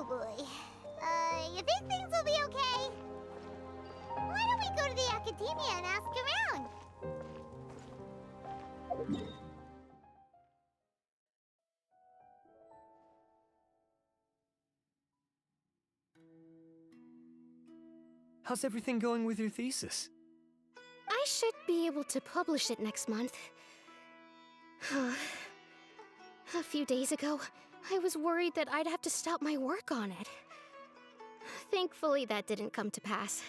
Oh boy. You think things will be okay? Why don't we go to the academia and ask around? How's everything going with your thesis? I should be able to publish it next month. A few days ago, I was worried that I'd have to stop my work on it. Thankfully, that didn't come to pass.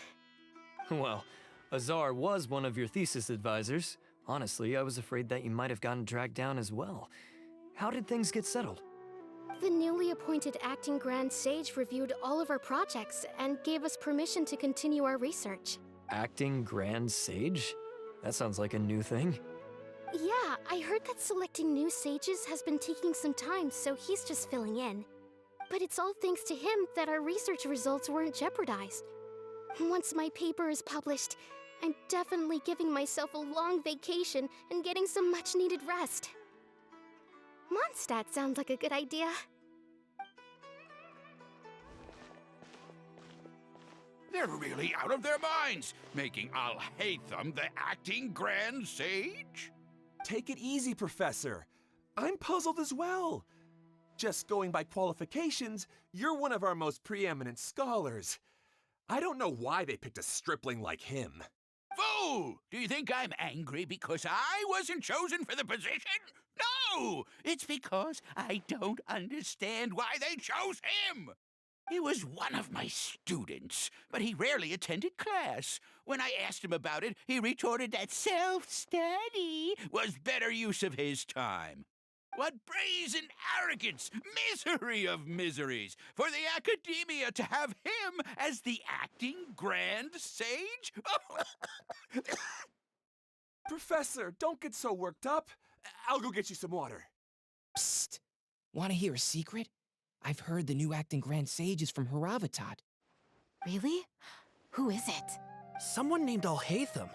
Well, Azar was one of your thesis advisors. Honestly, I was afraid that you might have gotten dragged down as well. How did things get settled? The newly appointed acting Grand Sage reviewed all of our projects and gave us permission to continue our research. Acting Grand Sage? That sounds like a new thing. Yeah, I heard that selecting new sages has been taking some time, so he's just filling in. But it's all thanks to him that our research results weren't jeopardized. Once my paper is published, I'm definitely giving myself a long vacation and getting some much-needed rest. Mondstadt sounds like a good idea. They're really out of their minds, making Alhaitham the acting Grand Sage? Take it easy, Professor. I'm puzzled as well. Just going by qualifications, you're one of our most preeminent scholars. I don't know why they picked a stripling like him. Fool! Do you think I'm angry because I wasn't chosen for the position? No! It's because I don't understand why they chose him! He was one of my students, but he rarely attended class. When I asked him about it, he retorted that self-study was better use of his time. What brazen arrogance, misery of miseries, for the academia to have him as the acting Grand Sage? Professor, don't get so worked up. I'll go get you some water. Psst. Want to hear a secret? I've heard the new acting Grand Sage is from Haravatat. Really? Who is it? Someone named Alhaitham.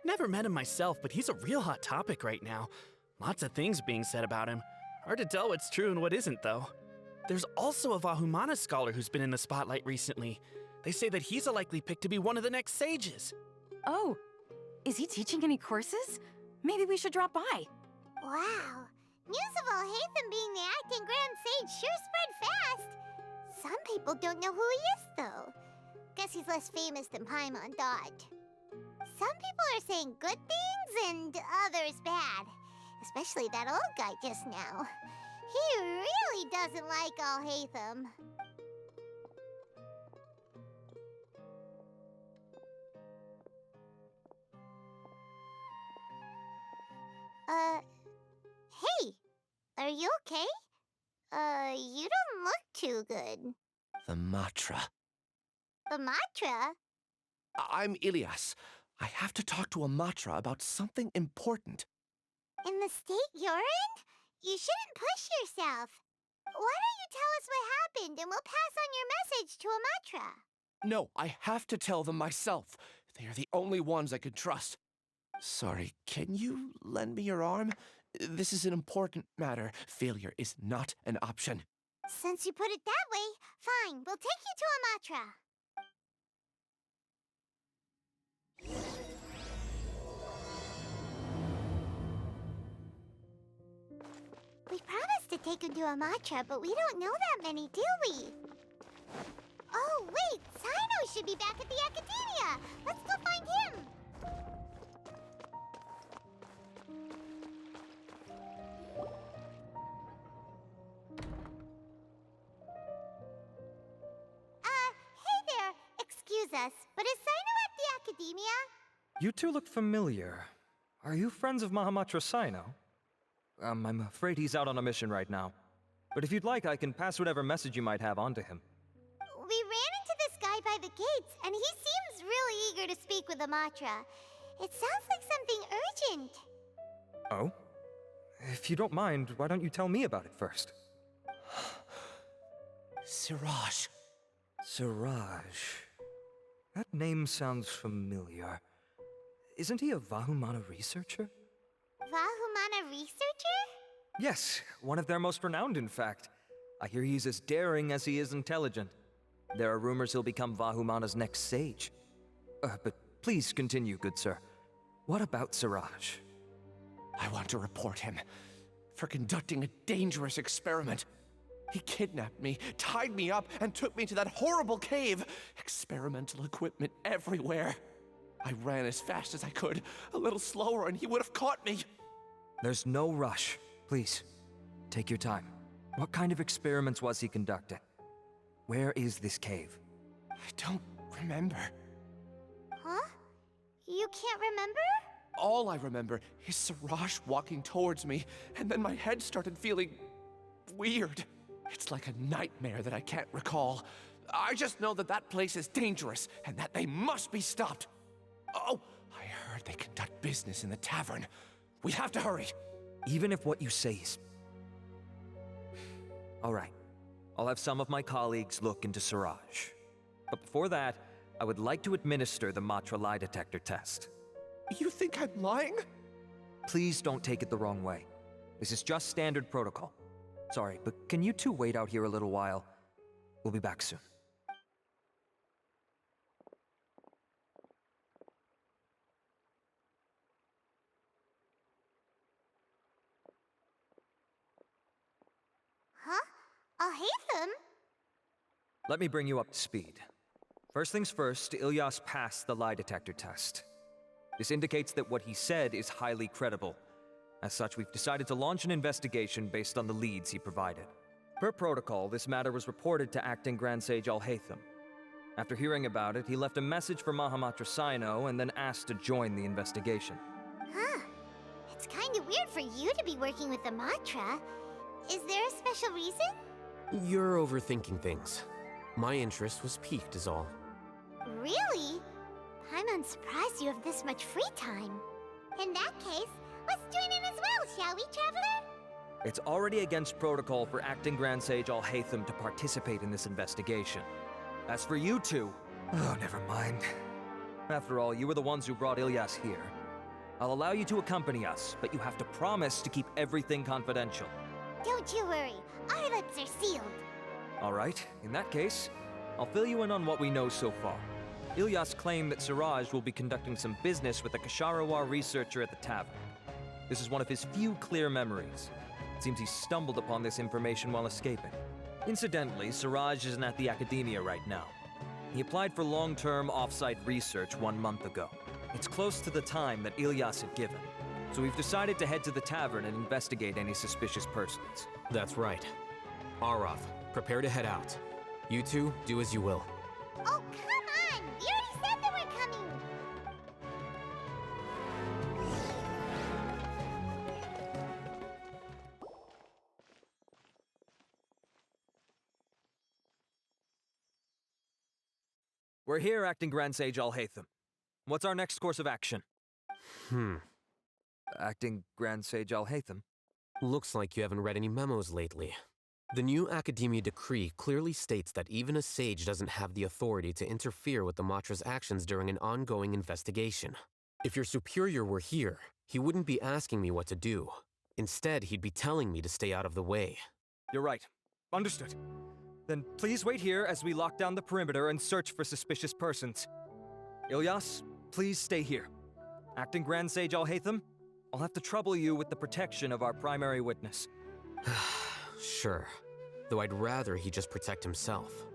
Never met him myself, but he's a real hot topic right now. Lots of things being said about him. Hard to tell what's true and what isn't, though. There's also a Vahumana scholar who's been in the spotlight recently. They say that he's a likely pick to be one of the next sages. Oh, is he teaching any courses? Maybe we should drop by. Wow. News of Alhaitham being the acting Grand Sage sure spread fast. Some people don't know who he is, though. Guess he's less famous than Paimon thought. Some people are saying good things and others bad. Especially that old guy just now. He really doesn't like Alhaitham. Hey, are you okay? You don't look too good. The Matra. The Matra? I'm Ilyas. I have to talk to a Matra about something important. In the state you're in? You shouldn't push yourself. Why don't you tell us what happened and we'll pass on your message to a Matra? No, I have to tell them myself. They are the only ones I could trust. Sorry, can you lend me your arm? This is an important matter. Failure is not an option. Since you put it that way, fine, we'll take you to a Matra. We promised to take him to a Matra, but we don't know that many, do we? Oh, wait! Sino should be back at the Academia! Let's go find him! Hey there! Excuse us, but is Sino at the Academia? You two look familiar. Are you friends of Mahamatra Sino? I'm afraid he's out on a mission right now. But if you'd like, I can pass whatever message you might have on to him. We ran into this guy by the gates, and he seems really eager to speak with the Matra. It sounds like something urgent. Oh? If you don't mind, why don't you tell me about it first? Siraj. Siraj. That name sounds familiar. Isn't he a Vahumana researcher? Vahumana researcher? Yes, one of their most renowned, in fact. I hear he's as daring as he is intelligent. There are rumors he'll become Vahumana's next sage. But please continue, good sir. What about Siraj? I want to report him for conducting a dangerous experiment. He kidnapped me, tied me up, and took me to that horrible cave. Experimental equipment everywhere. I ran as fast as I could, a little slower, and he would have caught me. There's no rush. Please, take your time. What kind of experiments was he conducting? Where is this cave? I don't remember. Huh? You can't remember? All I remember is Siraj walking towards me, and then my head started feeling weird. It's like a nightmare that I can't recall. I just know that that place is dangerous, and that they must be stopped. Oh, I heard they conduct business in the tavern. We have to hurry. Even if what you say is... All right. I'll have some of my colleagues look into Siraj. But before that, I would like to administer the Matra lie detector test. You think I'm lying? Please don't take it the wrong way. This is just standard protocol. Sorry, but can you two wait out here a little while? We'll be back soon. Huh? Alhaitham? Let me bring you up to speed. First things first, Ilyas passed the lie detector test. This indicates that what he said is highly credible. As such, we've decided to launch an investigation based on the leads he provided. Per protocol, this matter was reported to Acting Grand Sage Alhaitham. After hearing about it, he left a message for Mahamatra Sino and then asked to join the investigation. Huh. It's kinda weird for you to be working with the Matra. Is there a special reason? You're overthinking things. My interest was piqued is all. Really? I'm surprised you have this much free time. In that case, let's join in as well, shall we, Traveler? It's already against protocol for Acting Grand Sage Alhaitham to participate in this investigation. As for you two... Oh, never mind. After all, you were the ones who brought Ilyas here. I'll allow you to accompany us, but you have to promise to keep everything confidential. Don't you worry. Our lips are sealed. All right, in that case, I'll fill you in on what we know so far. Ilyas claimed that Siraj will be conducting some business with a Kasharawar researcher at the tavern. This is one of his few clear memories. It seems he stumbled upon this information while escaping. Incidentally, Siraj isn't at the academia right now. He applied for long-term off-site research 1 month ago. It's close to the time that Ilyas had given, so we've decided to head to the tavern and investigate any suspicious persons. That's right. Arav, prepare to head out. You two, do as you will. Oh, come on! We already said that we're coming! We're here, Acting Grand Sage Alhaitham. What's our next course of action? Acting Grand Sage Alhaitham? Looks like you haven't read any memos lately. The new Academia decree clearly states that even a sage doesn't have the authority to interfere with the Matra's actions during an ongoing investigation. If your superior were here, he wouldn't be asking me what to do. Instead, he'd be telling me to stay out of the way. You're right. Understood. Then please wait here as we lock down the perimeter and search for suspicious persons. Ilyas, please stay here. Acting Grand Sage Alhaitham, I'll have to trouble you with the protection of our primary witness. Sure, though I'd rather he just protect himself.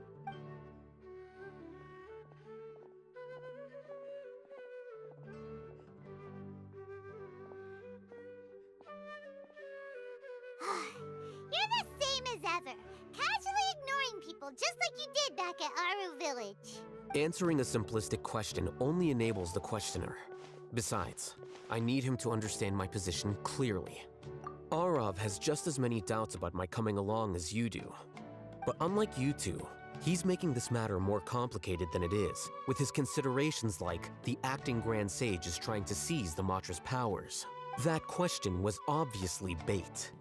You're the same as ever, casually ignoring people just like you did back at Aru Village. Answering a simplistic question only enables the questioner. Besides, I need him to understand my position clearly. Arav has just as many doubts about my coming along as you do. But unlike you two, he's making this matter more complicated than it is, with his considerations like the Acting Grand Sage is trying to seize the Matra's powers. That question was obviously bait.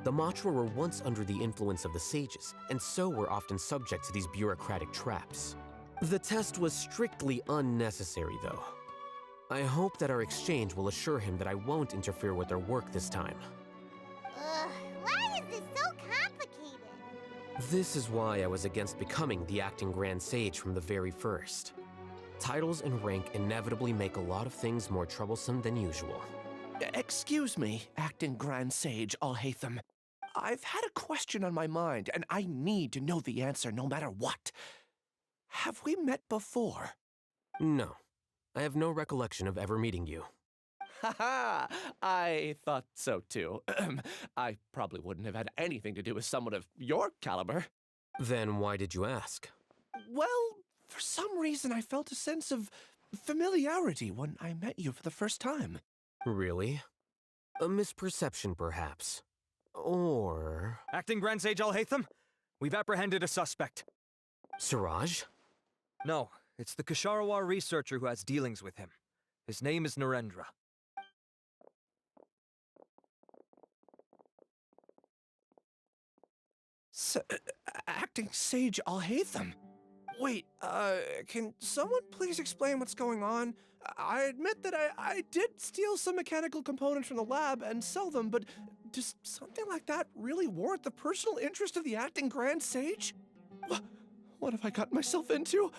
The Matra were once under the influence of the sages, and so were often subject to these bureaucratic traps. The test was strictly unnecessary, though. I hope that our exchange will assure him that I won't interfere with their work this time. Why is this so complicated? This is why I was against becoming the acting Grand Sage from the very first. Titles and rank inevitably make a lot of things more troublesome than usual. Excuse me, acting Grand Sage Alhaitham. I've had a question on my mind, and I need to know the answer no matter what. Have we met before? No. I have no recollection of ever meeting you. Haha, I thought so too. I probably wouldn't have had anything to do with someone of your caliber. Then why did you ask? Well, for some reason I felt a sense of familiarity when I met you for the first time. Really? A misperception, perhaps. Or... Acting Grand Sage Alhaitham, we've apprehended a suspect. Siraj? No, it's the Ksharawar researcher who has dealings with him. His name is Narendra. Acting Sage Alhaitham? Wait, can someone please explain what's going on? I admit that I did steal some mechanical components from the lab and sell them, but does something like that really warrant the personal interest of the acting Grand Sage? What have I gotten myself into?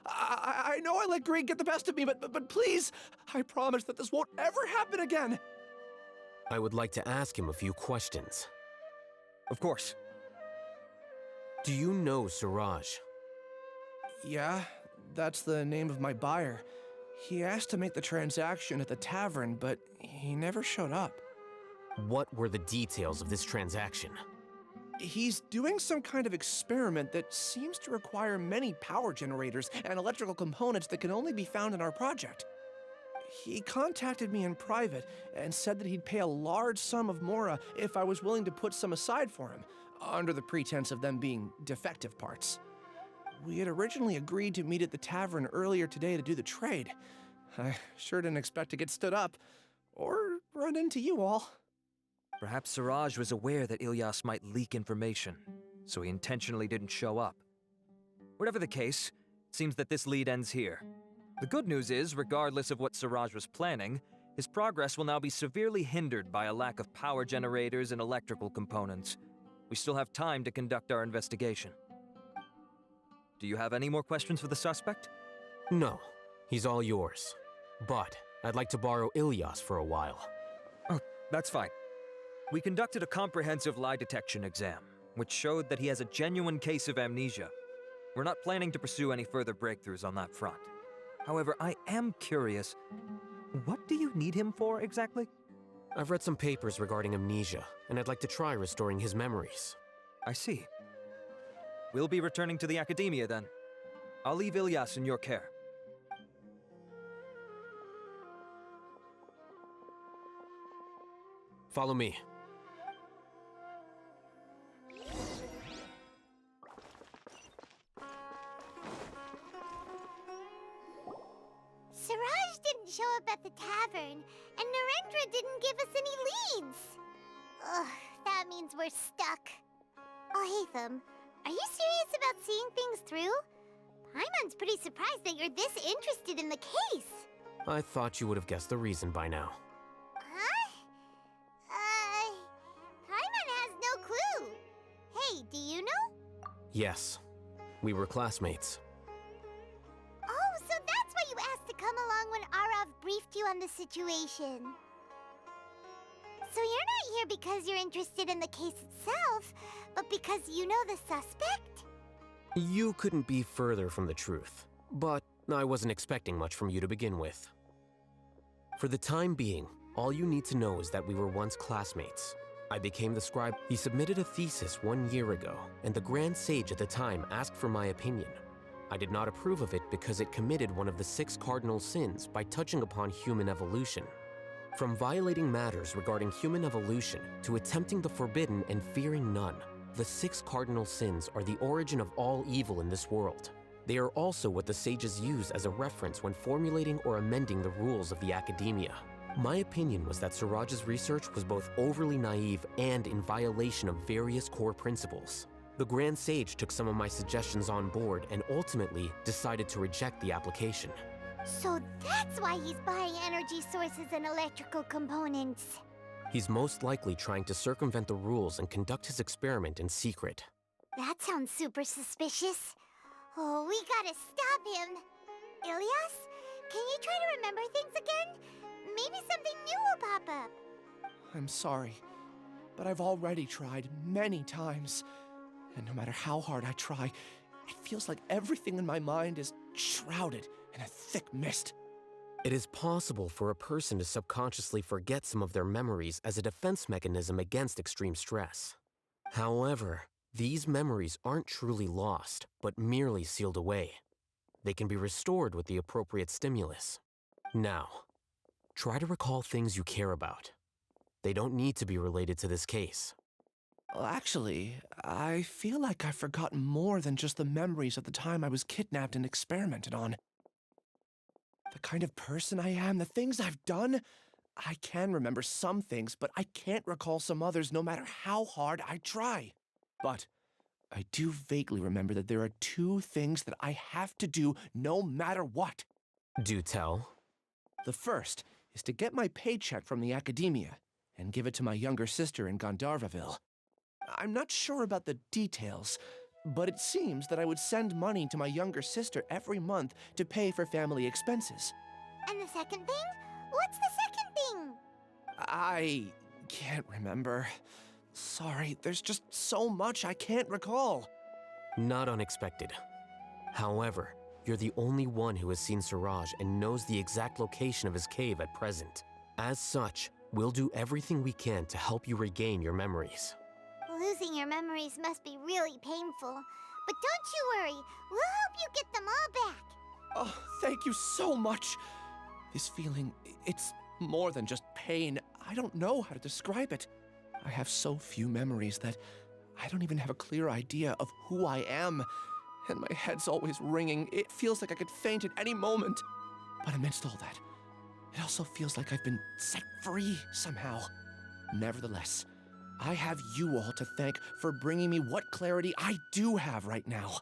I know I let greed get the best of me, but please, I promise that this won't ever happen again. I would like to ask him a few questions. Of course. Do you know Siraj? Yeah, that's the name of my buyer. He asked to make the transaction at the tavern, but he never showed up. What were the details of this transaction? He's doing some kind of experiment that seems to require many power generators and electrical components that can only be found in our project. He contacted me in private and said that he'd pay a large sum of mora if I was willing to put some aside for him, under the pretense of them being defective parts. We had originally agreed to meet at the tavern earlier today to do the trade. I sure didn't expect to get stood up, or run into you all. Perhaps Siraj was aware that Ilyas might leak information, so he intentionally didn't show up. Whatever the case, it seems that this lead ends here. The good news is, regardless of what Siraj was planning, his progress will now be severely hindered by a lack of power generators and electrical components. We still have time to conduct our investigation. Do you have any more questions for the suspect? No, he's all yours. But I'd like to borrow Ilyas for a while. Oh, that's fine. We conducted a comprehensive lie detection exam, which showed that he has a genuine case of amnesia. We're not planning to pursue any further breakthroughs on that front. However, I am curious, what do you need him for exactly? I've read some papers regarding amnesia, and I'd like to try restoring his memories. I see. We'll be returning to the academia then. I'll leave Ilyas in your care. Follow me. Siraj didn't show up at the tavern, and Narendra didn't give us any leads. Ugh, that means we're stuck. Alhaitham, are you serious about seeing things through? Paimon's pretty surprised that you're this interested in the case. I thought you would have guessed the reason by now. Huh? Paimon has no clue. Hey, do you know? Yes, we were classmates. Oh, so that's why you asked to come along when Arav briefed you on the situation. So you're not here because you're interested in the case itself, but because you know the suspect? You couldn't be further from the truth, but I wasn't expecting much from you to begin with. For the time being, all you need to know is that we were once classmates. I became the scribe. He submitted a thesis 1 year ago, and the Grand Sage at the time asked for my opinion. I did not approve of it because it committed one of the 6 cardinal sins by touching upon human evolution. From violating matters regarding human evolution to attempting the forbidden and fearing none, the 6 cardinal sins are the origin of all evil in this world. They are also what the sages use as a reference when formulating or amending the rules of the academia. My opinion was that Siraj's research was both overly naive and in violation of various core principles. The Grand Sage took some of my suggestions on board and ultimately decided to reject the application. So that's why he's buying energy sources and electrical components. He's most likely trying to circumvent the rules and conduct his experiment in secret. That sounds super suspicious. Oh, we gotta stop him. Ilyas, can you try to remember things again? Maybe something new will pop up. I'm sorry, but I've already tried many times. And no matter how hard I try, it feels like everything in my mind is shrouded in a thick mist. It is possible for a person to subconsciously forget some of their memories as a defense mechanism against extreme stress. However, these memories aren't truly lost, but merely sealed away. They can be restored with the appropriate stimulus. Now, try to recall things you care about. They don't need to be related to this case. Well, actually, I feel like I've forgotten more than just the memories of the time I was kidnapped and experimented on. The kind of person I am, the things I've done, I can remember some things, but I can't recall some others no matter how hard I try. But I do vaguely remember that there are 2 things that I have to do no matter what. Do tell. The first is to get my paycheck from the academia and give it to my younger sister in Gandharvaville. I'm not sure about the details, but it seems that I would send money to my younger sister every month to pay for family expenses. And the second thing? What's the second thing? I can't remember. Sorry, there's just so much I can't recall. Not unexpected. However, you're the only one who has seen Siraj and knows the exact location of his cave at present. As such, we'll do everything we can to help you regain your memories. Losing your memories must be really painful. But don't you worry, we'll help you get them all back. Oh, thank you so much. This feeling, it's more than just pain. I don't know how to describe it. I have so few memories that I don't even have a clear idea of who I am. And my head's always ringing. It feels like I could faint at any moment. But amidst all that, it also feels like I've been set free somehow. Nevertheless, I have you all to thank for bringing me what clarity I do have right now.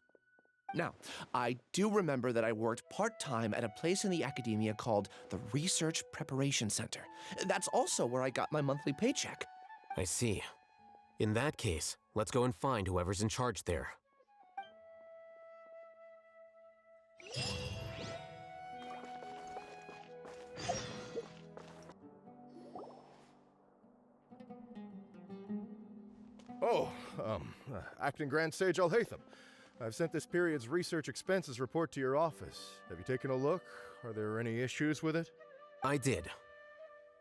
Now, I do remember that I worked part-time at a place in the academia called the Research Preparation Center. That's also where I got my monthly paycheck. I see. In that case, let's go and find whoever's in charge there. Oh, Acting Grand Sage Alhaitham. I've sent this period's research expenses report to your office. Have you taken a look? Are there any issues with it? I did.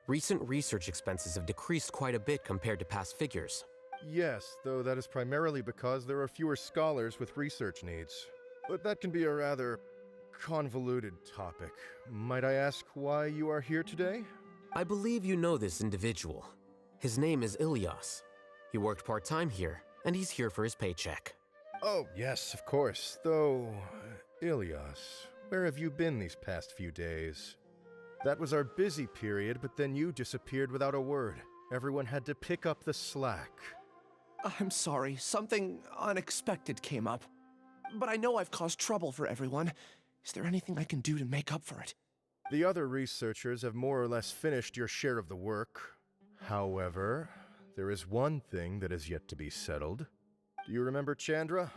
Recent research expenses have decreased quite a bit compared to past figures. Yes, though that is primarily because there are fewer scholars with research needs. But that can be a rather convoluted topic. Might I ask why you are here today? I believe you know this individual. His name is Ilyas. He worked part-time here, and he's here for his paycheck. Oh, yes, of course. Though, Ilyas, where have you been these past few days? That was our busy period, but then you disappeared without a word. Everyone had to pick up the slack. I'm sorry, something unexpected came up. But I know I've caused trouble for everyone. Is there anything I can do to make up for it? The other researchers have more or less finished your share of the work. However, there is one thing that is yet to be settled. Do you remember Chandra?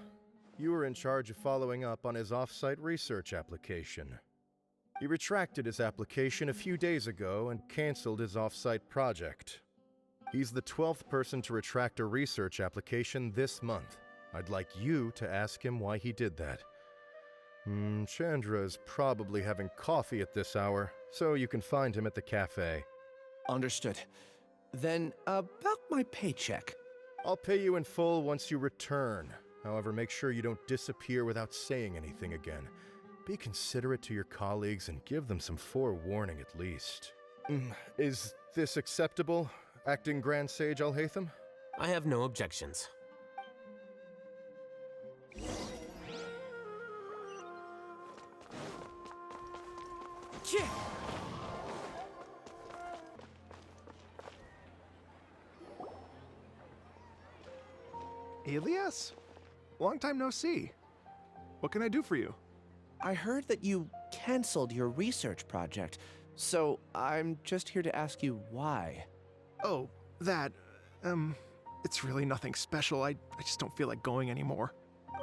You were in charge of following up on his off-site research application. He retracted his application a few days ago and canceled his off-site project. He's the 12th person to retract a research application this month. I'd like you to ask him why he did that. Chandra is probably having coffee at this hour, so you can find him at the cafe. Understood. Then, about my paycheck. I'll pay you in full once you return. However, make sure you don't disappear without saying anything again. Be considerate to your colleagues and give them some forewarning at least. Is this acceptable, Acting Grand Sage Alhaitham? I have no objections. Yeah. Ilyas? Long time no see. What can I do for you? I heard that you canceled your research project, so I'm just here to ask you why. Oh, that, It's really nothing special. I just don't feel like going anymore.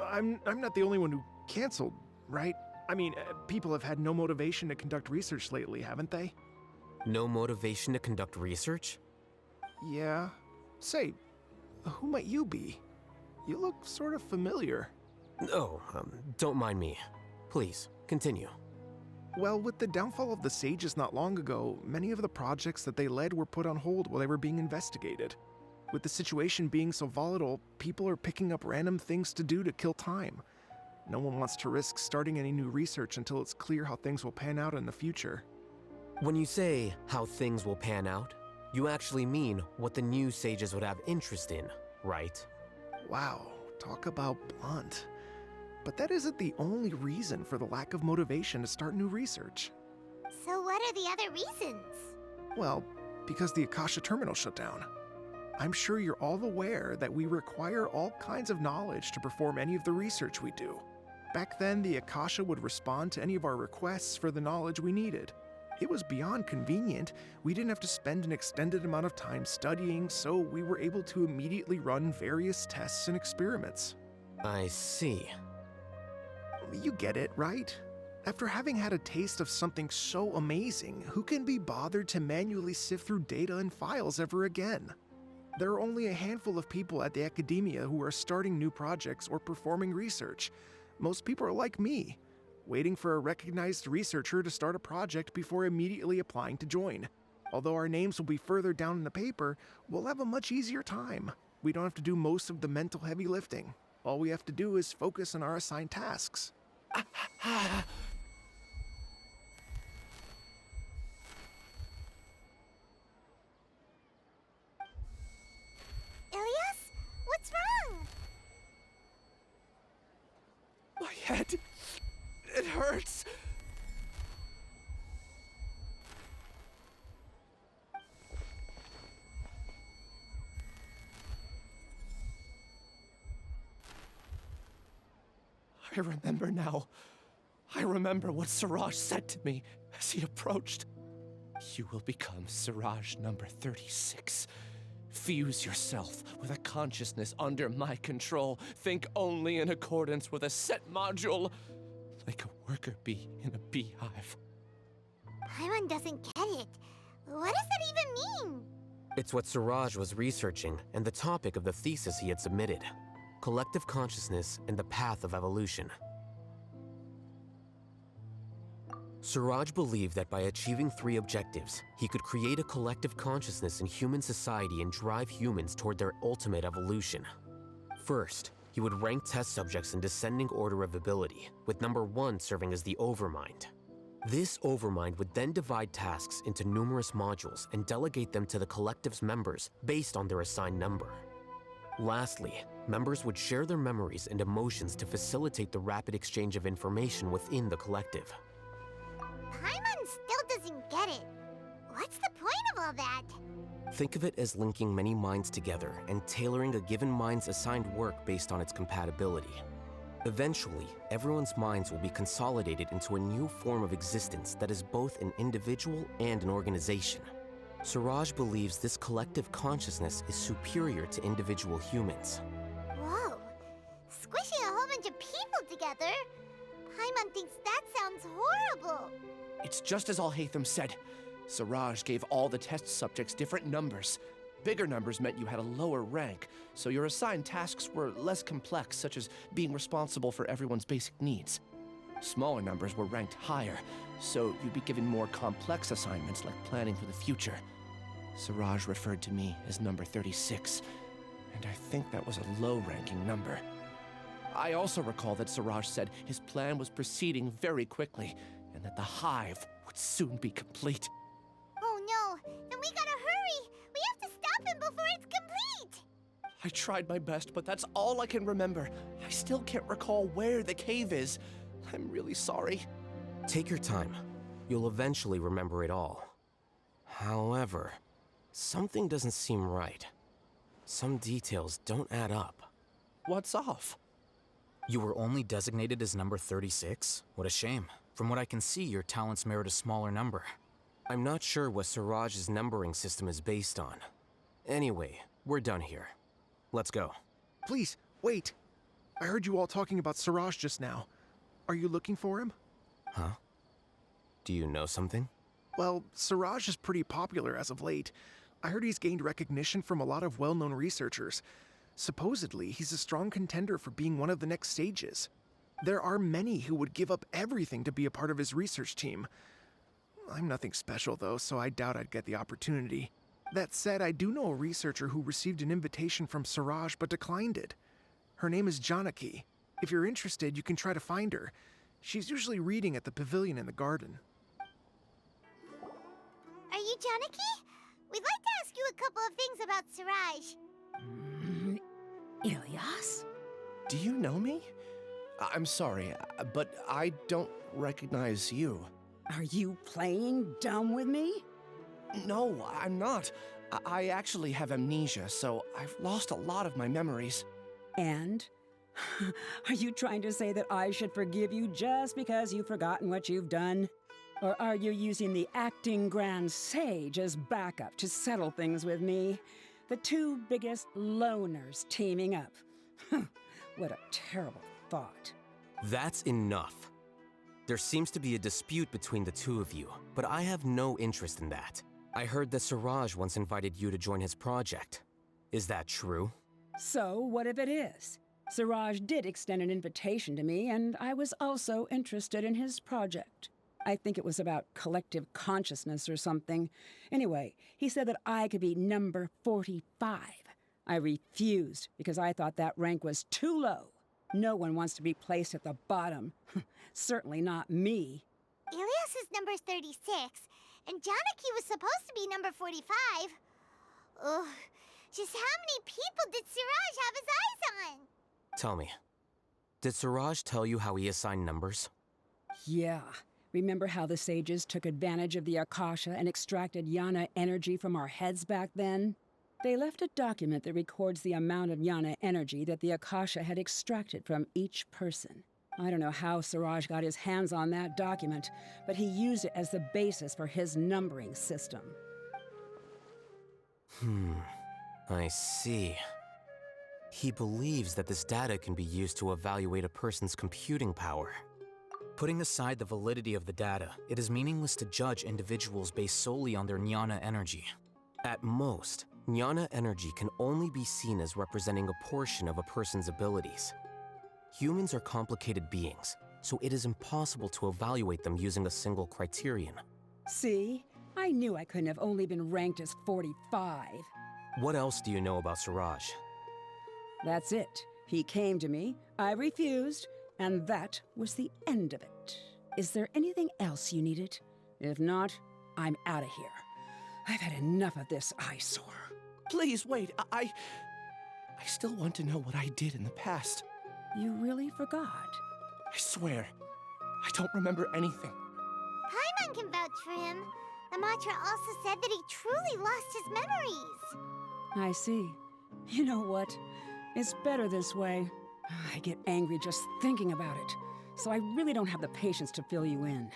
I'm not the only one who canceled, right? I mean, people have had no motivation to conduct research lately, haven't they? No motivation to conduct research? Yeah. Say, who might you be? You look sort of familiar. Oh, don't mind me. Please, continue. Well, with the downfall of the Sages not long ago, many of the projects that they led were put on hold while they were being investigated. With the situation being so volatile, people are picking up random things to do to kill time. No one wants to risk starting any new research until it's clear how things will pan out in the future. When you say how things will pan out, you actually mean what the new Sages would have interest in, right? Wow, talk about blunt. But that isn't the only reason for the lack of motivation to start new research. So what are the other reasons? Well, because the Akasha terminal shut down. I'm sure you're all aware that we require all kinds of knowledge to perform any of the research we do. Back then, the Akasha would respond to any of our requests for the knowledge we needed. It was beyond convenient. We didn't have to spend an extended amount of time studying, so we were able to immediately run various tests and experiments. I see. You get it, right? After having had a taste of something so amazing, who can be bothered to manually sift through data and files ever again? There are only a handful of people at the academia who are starting new projects or performing research. Most people are like me, waiting for a recognized researcher to start a project before immediately applying to join. Although our names will be further down in the paper, we'll have a much easier time. We don't have to do most of the mental heavy lifting. All we have to do is focus on our assigned tasks. Ilyas? What's wrong? My head. It hurts. I remember now. I remember what Siraj said to me as he approached. You will become Siraj number 36. Fuse yourself with a consciousness under my control. Think only in accordance with a set module, like a worker bee in a beehive. Paimon doesn't get it. What does that even mean? It's what Siraj was researching and the topic of the thesis he had submitted. Collective consciousness and the path of evolution. Siraj believed that by achieving 3 objectives, he could create a collective consciousness in human society and drive humans toward their ultimate evolution. First, he would rank test subjects in descending order of ability, with number 1 serving as the Overmind. This Overmind would then divide tasks into numerous modules and delegate them to the collective's members based on their assigned number. Lastly, members would share their memories and emotions to facilitate the rapid exchange of information within the collective. Paimon still doesn't get it. What's the point of all that? Think of it as linking many minds together and tailoring a given mind's assigned work based on its compatibility. Eventually, everyone's minds will be consolidated into a new form of existence that is both an individual and an organization. Siraj believes this collective consciousness is superior to individual humans. Whoa. Squishing a whole bunch of people together? Paimon thinks that sounds horrible. It's just as Alhaitham said. Siraj gave all the test subjects different numbers. Bigger numbers meant you had a lower rank, so your assigned tasks were less complex, such as being responsible for everyone's basic needs. Smaller numbers were ranked higher, so you'd be given more complex assignments like planning for the future. Siraj referred to me as number 36, and I think that was a low-ranking number. I also recall that Siraj said his plan was proceeding very quickly, and that the hive would soon be complete. Oh no, then we gotta hurry! We have to stop him before it's complete! I tried my best, but that's all I can remember. I still can't recall where the cave is. I'm really sorry. Take your time. You'll eventually remember it all. However, something doesn't seem right. Some details don't add up. What's off? You were only designated as number 36? What a shame. From what I can see, your talents merit a smaller number. I'm not sure what Siraj's numbering system is based on. Anyway, we're done here. Let's go. Please, wait. I heard you all talking about Siraj just now. Are you looking for him? Huh? Do you know something? Well, Siraj is pretty popular as of late. I heard he's gained recognition from a lot of well-known researchers. Supposedly, he's a strong contender for being one of the next sages. There are many who would give up everything to be a part of his research team. I'm nothing special, though, so I doubt I'd get the opportunity. That said, I do know a researcher who received an invitation from Siraj but declined it. Her name is Janaki. If you're interested, you can try to find her. She's usually reading at the pavilion in the garden. Are you Janaki? We'd like to ask you a couple of things about Siraj. Ilyas? Do you know me? I'm sorry, but I don't recognize you. Are you playing dumb with me? No, I'm not. I actually have amnesia, so I've lost a lot of my memories. And? Are you trying to say that I should forgive you just because you've forgotten what you've done? Or are you using the acting Grand Sage as backup to settle things with me? The two biggest loners teaming up. What a terrible thought. That's enough. There seems to be a dispute between the two of you, but I have no interest in that. I heard that Siraj once invited you to join his project. Is that true? So, what if it is? Siraj did extend an invitation to me, and I was also interested in his project. I think it was about collective consciousness or something. Anyway, he said that I could be number 45. I refused because I thought that rank was too low. No one wants to be placed at the bottom. Certainly not me. Ilyas is number 36, and Janaki was supposed to be number 45. Ugh, just how many people did Siraj have his eyes on? Tell me, did Siraj tell you how he assigned numbers? Yeah. Remember how the sages took advantage of the Akasha and extracted Yana energy from our heads back then? They left a document that records the amount of Yana energy that the Akasha had extracted from each person. I don't know how Siraj got his hands on that document, but he used it as the basis for his numbering system. I see. He believes that this data can be used to evaluate a person's computing power. Putting aside the validity of the data, it is meaningless to judge individuals based solely on their Jnana energy. At most, Jnana energy can only be seen as representing a portion of a person's abilities. Humans are complicated beings, so it is impossible to evaluate them using a single criterion. See? I knew I couldn't have only been ranked as 45. What else do you know about Siraj? That's it. He came to me, I refused, and that was the end of it. Is there anything else you needed? If not, I'm out of here. I've had enough of this eyesore. Please, wait. I still want to know what I did in the past. You really forgot? I swear, I don't remember anything. Paimon can vouch for him. The mantra also said that he truly lost his memories. I see. You know what? It's better this way. I get angry just thinking about it, so I really don't have the patience to fill you in.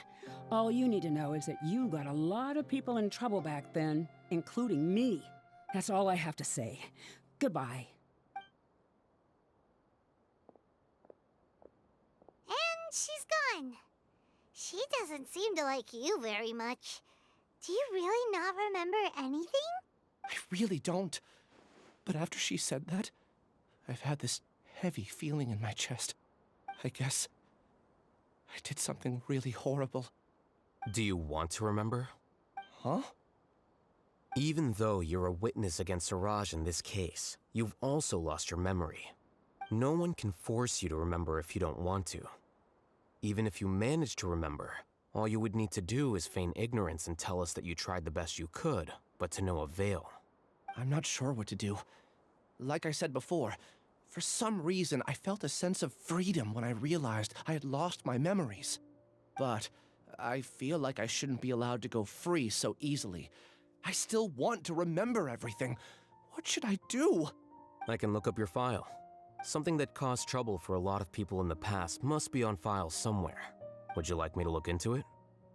All you need to know is that you got a lot of people in trouble back then, including me. That's all I have to say. Goodbye. And she's gone. She doesn't seem to like you very much. Do you really not remember anything? I really don't. But after she said that, I've had this heavy feeling in my chest. I guess I did something really horrible. Do you want to remember? Huh? Even though you're a witness against Siraj in this case, you've also lost your memory. No one can force you to remember if you don't want to. Even if you manage to remember, all you would need to do is feign ignorance and tell us that you tried the best you could, but to no avail. I'm not sure what to do. Like I said before, for some reason I felt a sense of freedom when I realized I had lost my memories. But I feel like I shouldn't be allowed to go free so easily. I still want to remember everything. What should I do? I can look up your file. Something that caused trouble for a lot of people in the past must be on file somewhere. Would you like me to look into it?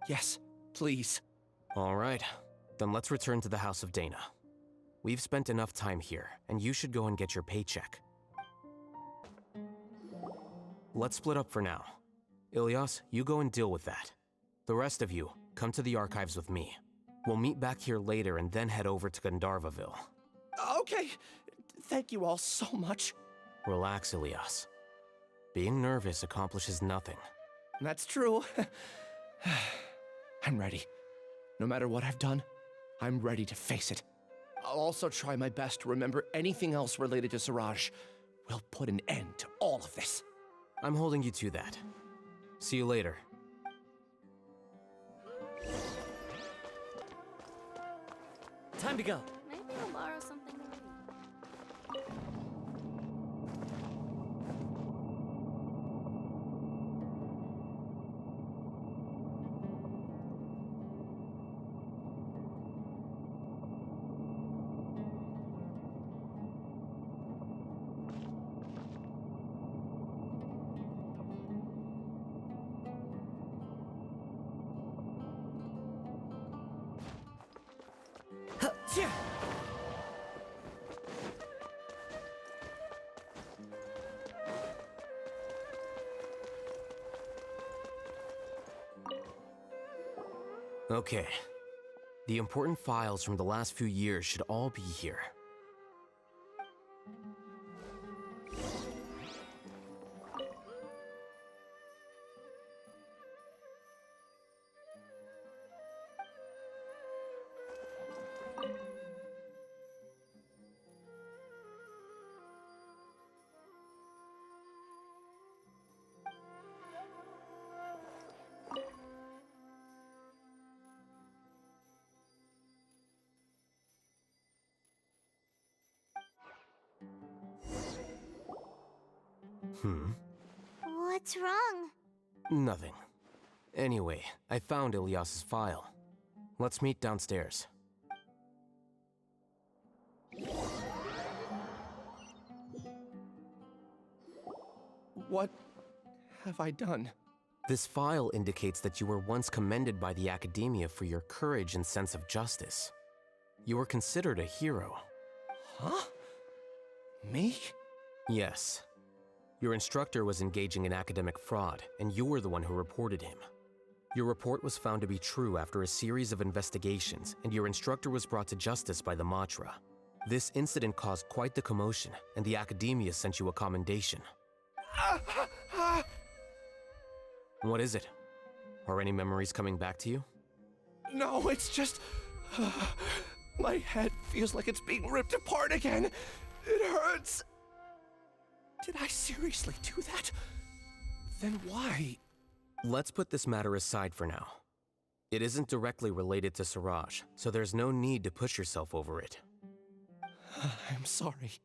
Yes, please. All right. Then let's return to the House of Dana. We've spent enough time here, and you should go and get your paycheck. Let's split up for now. Ilyas, you go and deal with that. The rest of you, come to the archives with me. We'll meet back here later and then head over to Gandharvaville. Okay. Thank you all so much. Relax, Ilyas. Being nervous accomplishes nothing. That's true. I'm ready. No matter what I've done, I'm ready to face it. I'll also try my best to remember anything else related to Siraj. We'll put an end to all of this. I'm holding you to that. See you later. Time to go. Maybe I'll borrow something. Okay. The important files from the last few years should all be here. What's wrong? Nothing. Anyway, I found Ilyas's file. Let's meet downstairs. What have I done? This file indicates that you were once commended by the Academia for your courage and sense of justice. You were considered a hero. Huh? Me? Yes. Your instructor was engaging in academic fraud, and you were the one who reported him. Your report was found to be true after a series of investigations, and your instructor was brought to justice by the Matra. This incident caused quite the commotion, and the Academia sent you a commendation. What is it? Are any memories coming back to you? No, it's just... my head feels like it's being ripped apart again. It hurts. Did I seriously do that? Then why? Let's put this matter aside for now. It isn't directly related to Siraj, so there's no need to push yourself over it. I'm sorry.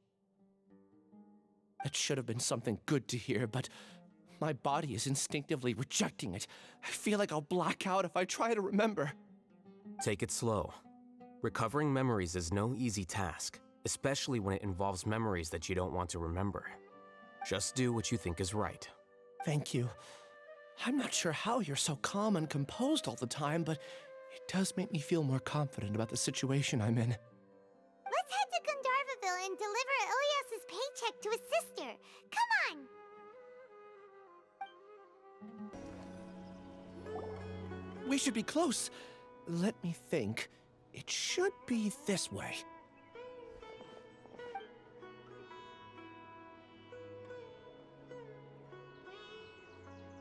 That should have been something good to hear, but my body is instinctively rejecting it. I feel like I'll black out if I try to remember. Take it slow. Recovering memories is no easy task, especially when it involves memories that you don't want to remember. Just do what you think is right. Thank you. I'm not sure how you're so calm and composed all the time, but it does make me feel more confident about the situation I'm in. Let's head to Gandharvaville and deliver Ilyas's paycheck to his sister. Come on! We should be close. Let me think. It should be this way.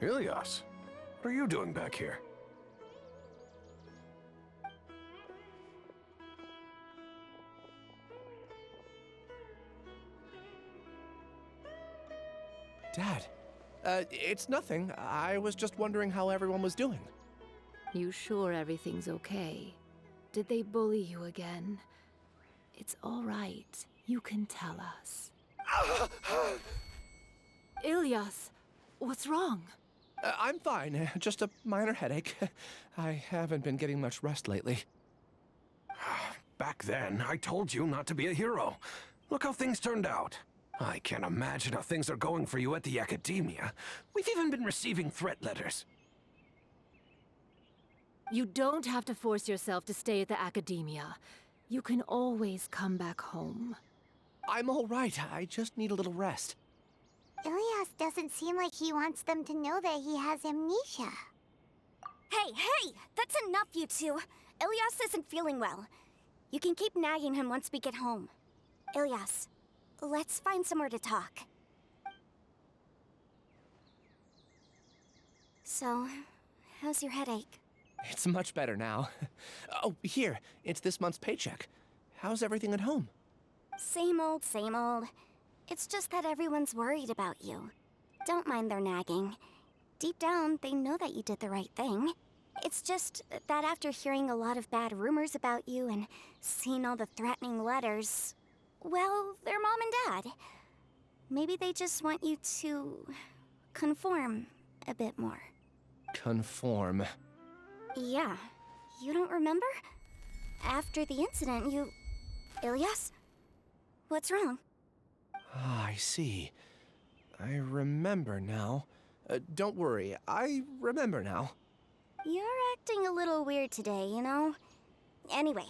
Ilyas, what are you doing back here? Dad, it's nothing. I was just wondering how everyone was doing. You sure everything's okay? Did they bully you again? It's all right. You can tell us. Ilyas, what's wrong? I'm fine. Just a minor headache. I haven't been getting much rest lately. Back then, I told you not to be a hero. Look how things turned out. I can't imagine how things are going for you at the Academia. We've even been receiving threat letters. You don't have to force yourself to stay at the Academia. You can always come back home. I'm all right. I just need a little rest. Ilyas doesn't seem like he wants them to know that he has amnesia. Hey! That's enough, you two! Ilyas isn't feeling well. You can keep nagging him once we get home. Ilyas, let's find somewhere to talk. So, how's your headache? It's much better now. Oh, here. It's this month's paycheck. How's everything at home? Same old, same old. It's just that everyone's worried about you. Don't mind their nagging. Deep down, they know that you did the right thing. It's just that after hearing a lot of bad rumors about you and seeing all the threatening letters, well, they're mom and dad. Maybe they just want you to conform a bit more. Conform. Yeah. You don't remember? After the incident, you... Ilyas? What's wrong? Ah, I see. I remember now. Don't worry, I remember now. You're acting a little weird today, you know? Anyway,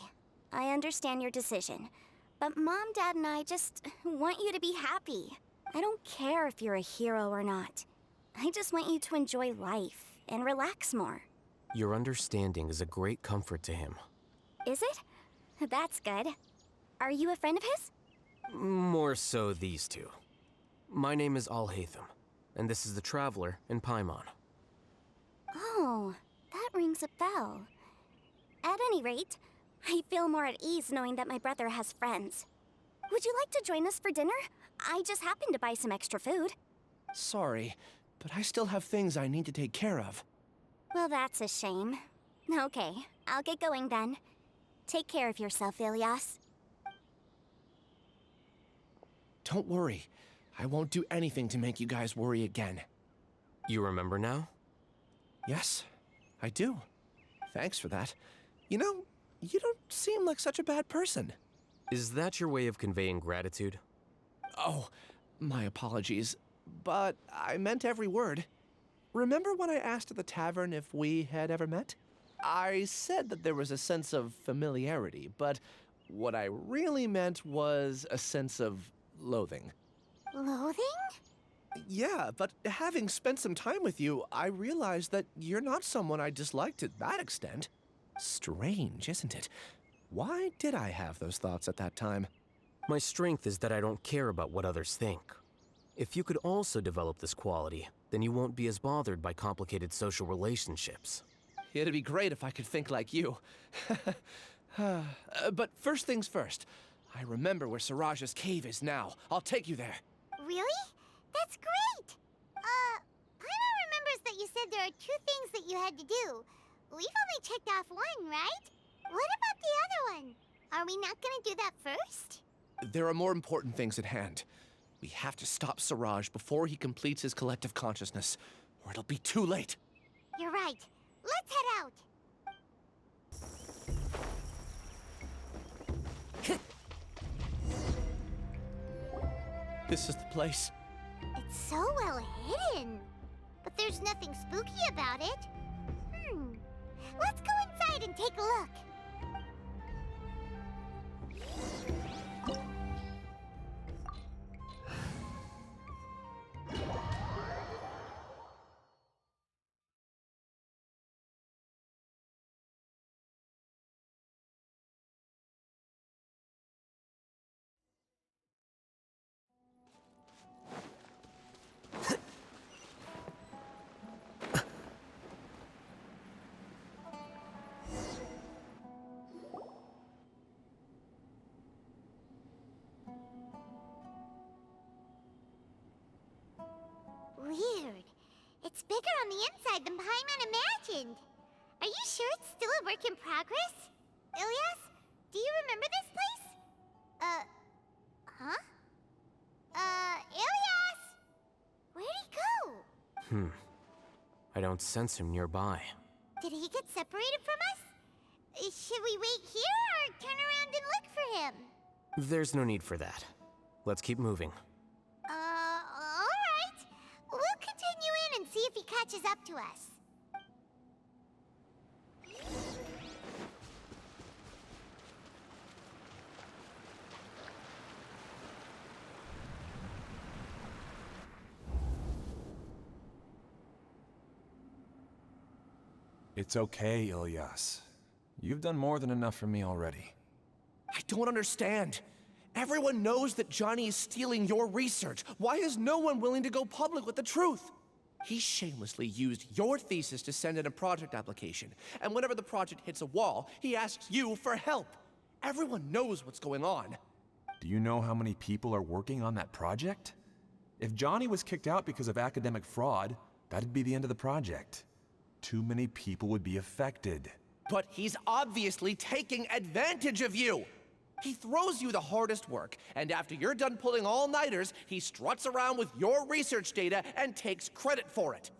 I understand your decision. But Mom, Dad, and I just want you to be happy. I don't care if you're a hero or not. I just want you to enjoy life and relax more. Your understanding is a great comfort to him. Is it? That's good. Are you a friend of his? More so these two. My name is Alhaitham, and this is the Traveler in Paimon. Oh, that rings a bell. At any rate, I feel more at ease knowing that my brother has friends. Would you like to join us for dinner? I just happened to buy some extra food. Sorry, but I still have things I need to take care of. Well, that's a shame. Okay, I'll get going then. Take care of yourself, Ilyas. Don't worry. I won't do anything to make you guys worry again. You remember now? Yes, I do. Thanks for that. You know, you don't seem like such a bad person. Is that your way of conveying gratitude? Oh, my apologies. But I meant every word. Remember when I asked at the tavern if we had ever met? I said that there was a sense of familiarity, but what I really meant was a sense of loathing. Loathing? Yeah, but having spent some time with you, I realized that you're not someone I dislike to that extent. Strange, isn't it? Why did I have those thoughts at that time? My strength is that I don't care about what others think. If you could also develop this quality, then you won't be as bothered by complicated social relationships. It'd be great if I could think like you. But first things first. I remember where Siraj's cave is now. I'll take you there. Really? That's great! Paimon remembers that you said there are 2 things that you had to do. We've only checked off 1, right? What about the other one? Are we not gonna do that first? There are more important things at hand. We have to stop Siraj before he completes his collective consciousness, or it'll be too late. You're right. Let's head out. This is the place. It's so well hidden. But there's nothing spooky about it. Let's go inside and take a look. Weird. It's bigger on the inside than Paimon imagined. Are you sure it's still a work in progress? Ilyas, do you remember this place? Ilyas! Where'd he go? I don't sense him nearby. Did he get separated from us? Should we wait here or turn around and look for him? There's no need for that. Let's keep moving. Alright. We'll continue in and see if he catches up to us. It's okay, Ilyas. You've done more than enough for me already. I don't understand. Everyone knows that Johnny is stealing your research. Why is no one willing to go public with the truth? He shamelessly used your thesis to send in a project application, and whenever the project hits a wall, he asks you for help. Everyone knows what's going on. Do you know how many people are working on that project? If Johnny was kicked out because of academic fraud, that'd be the end of the project. Too many people would be affected. But he's obviously taking advantage of you! He throws you the hardest work, and after you're done pulling all-nighters, he struts around with your research data and takes credit for it.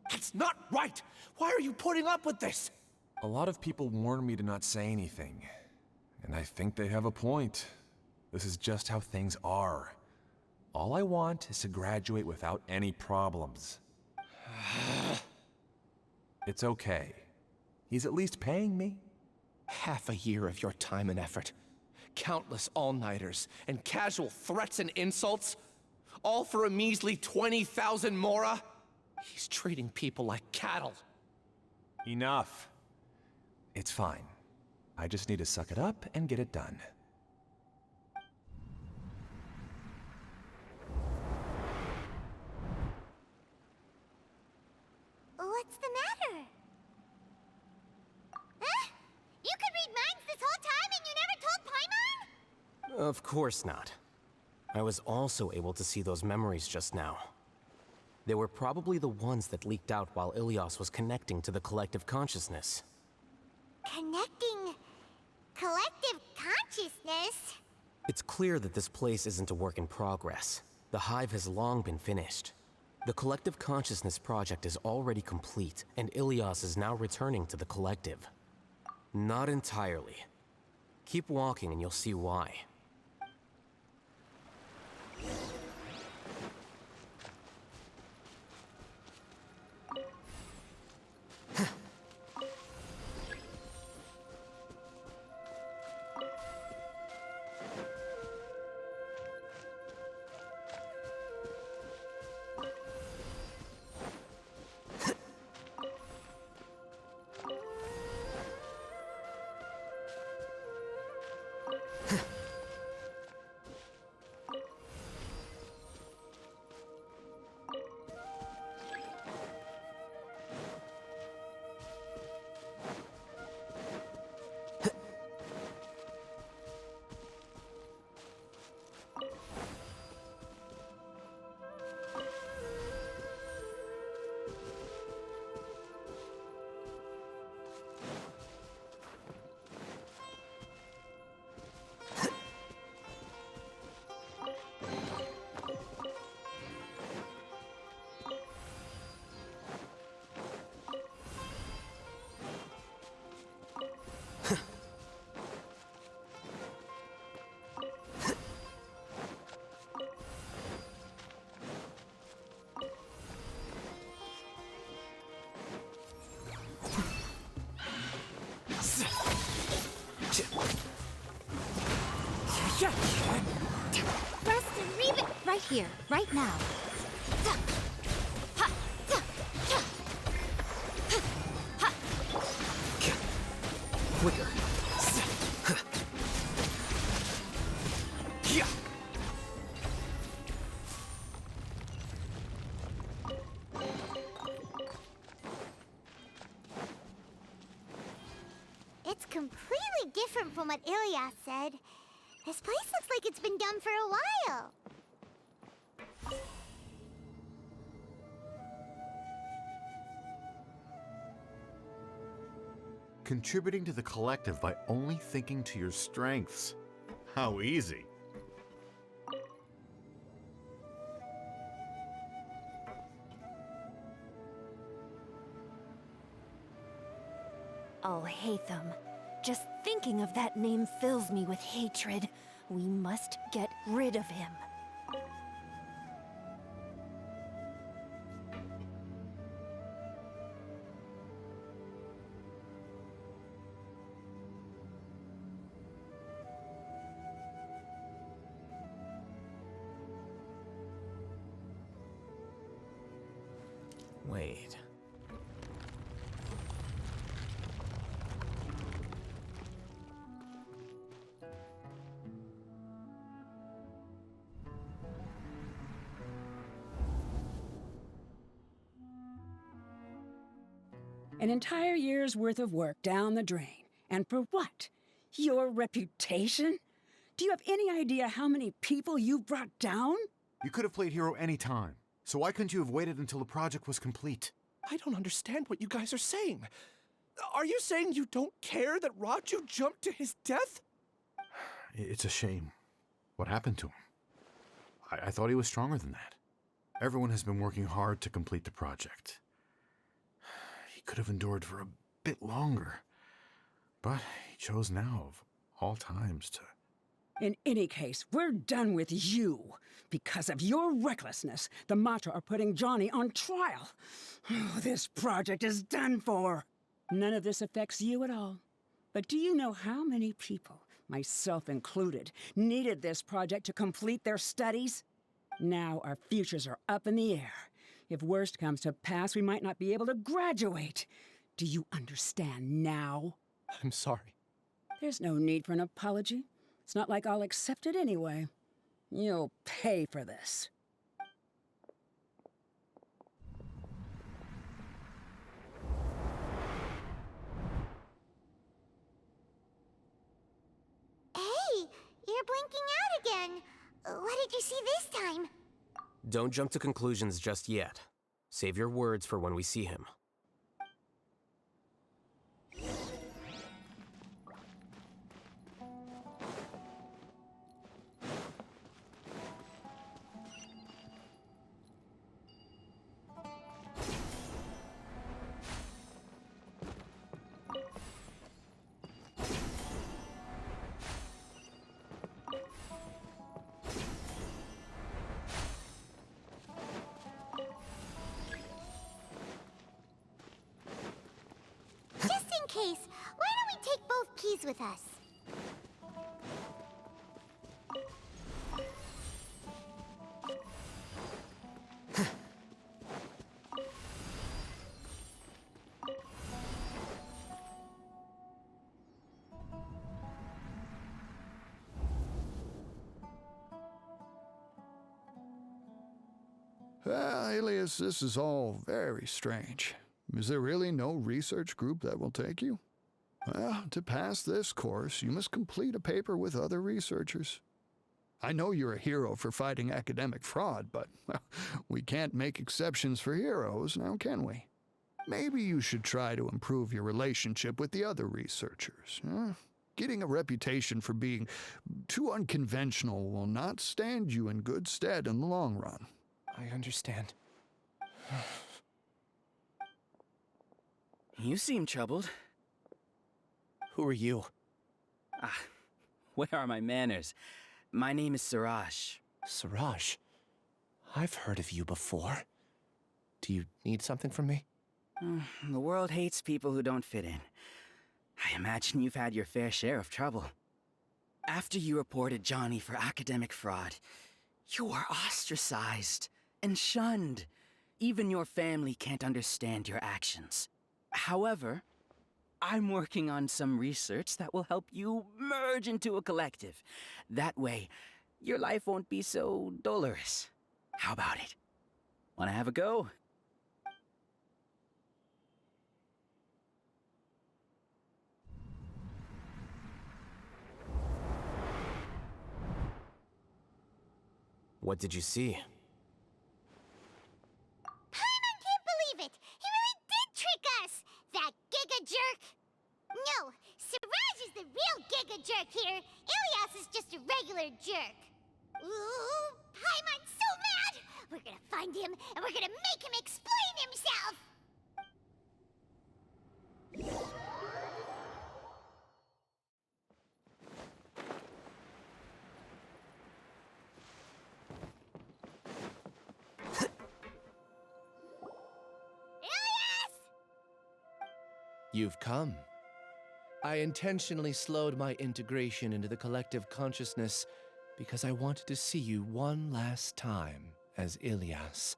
That's not right! Why are you putting up with this? A lot of people warn me to not say anything, and I think they have a point. This is just how things are. All I want is to graduate without any problems. It's okay. He's at least paying me. Half a year of your time and effort. Countless all-nighters and casual threats and insults, all for a measly 20,000 mora? He's treating people like cattle. Enough. It's fine. I just need to suck it up and get it done. What's the matter? Huh? You could read minds this whole time and you never told Paimon? Of course not. I was also able to see those memories just now. They were probably the ones that leaked out while Ilyas was connecting to the collective consciousness. Connecting collective consciousness? It's clear that this place isn't a work in progress. The hive has long been finished. The Collective Consciousness project is already complete, and Ilyas is now returning to the Collective. Not entirely. Keep walking and you'll see why. Rest and read it right here, right now. Quicker. It's completely different from what Ilyas said. This place looks like it's been done for a while. Contributing to the collective by only thinking to your strengths. How easy. Alhaitham. Just thinking of that name fills me with hatred. We must get rid of him. Wait. An entire year's worth of work down the drain. And for what? Your reputation? Do you have any idea how many people you've brought down? You could have played hero any time, so why couldn't you have waited until the project was complete? I don't understand what you guys are saying. Are you saying you don't care that Raju jumped to his death? It's a shame. What happened to him? I thought he was stronger than that. Everyone has been working hard to complete the project. He could have endured for a bit longer, but he chose now, of all times, to... In any case, we're done with you. Because of your recklessness, the Matra are putting Johnny on trial. This project is done for. None of this affects you at all. But do you know how many people, myself included, needed this project to complete their studies? Now our futures are up in the air. If worst comes to pass, we might not be able to graduate. Do you understand now? I'm sorry. There's no need for an apology. It's not like I'll accept it anyway. You'll pay for this. Hey, you're blinking out again. What did you see this time? Don't jump to conclusions just yet. Save your words for when we see him. Case, why don't we take both keys with us? Ilyas, this is all very strange. Is there really no research group that will take you? Well, to pass this course, you must complete a paper with other researchers. I know you're a hero for fighting academic fraud, but well, we can't make exceptions for heroes, now can we? Maybe you should try to improve your relationship with the other researchers. Getting a reputation for being too unconventional will not stand you in good stead in the long run. I understand. You seem troubled. Who are you? Where are my manners? My name is Siraj. Siraj? I've heard of you before. Do you need something from me? The world hates people who don't fit in. I imagine you've had your fair share of trouble. After you reported Johnny for academic fraud, you were ostracized and shunned. Even your family can't understand your actions. However, I'm working on some research that will help you merge into a collective. That way, your life won't be so dolorous. How about it? Wanna have a go? What did you see? Paimon can't believe it! He really did trick us! That giga jerk! No, Siraj is the real giga jerk here. Ilyas is just a regular jerk. Ooh, Paimon's so mad! We're gonna find him, and we're gonna make him explain himself! You've come. I intentionally slowed my integration into the collective consciousness because I wanted to see you one last time as Ilyas.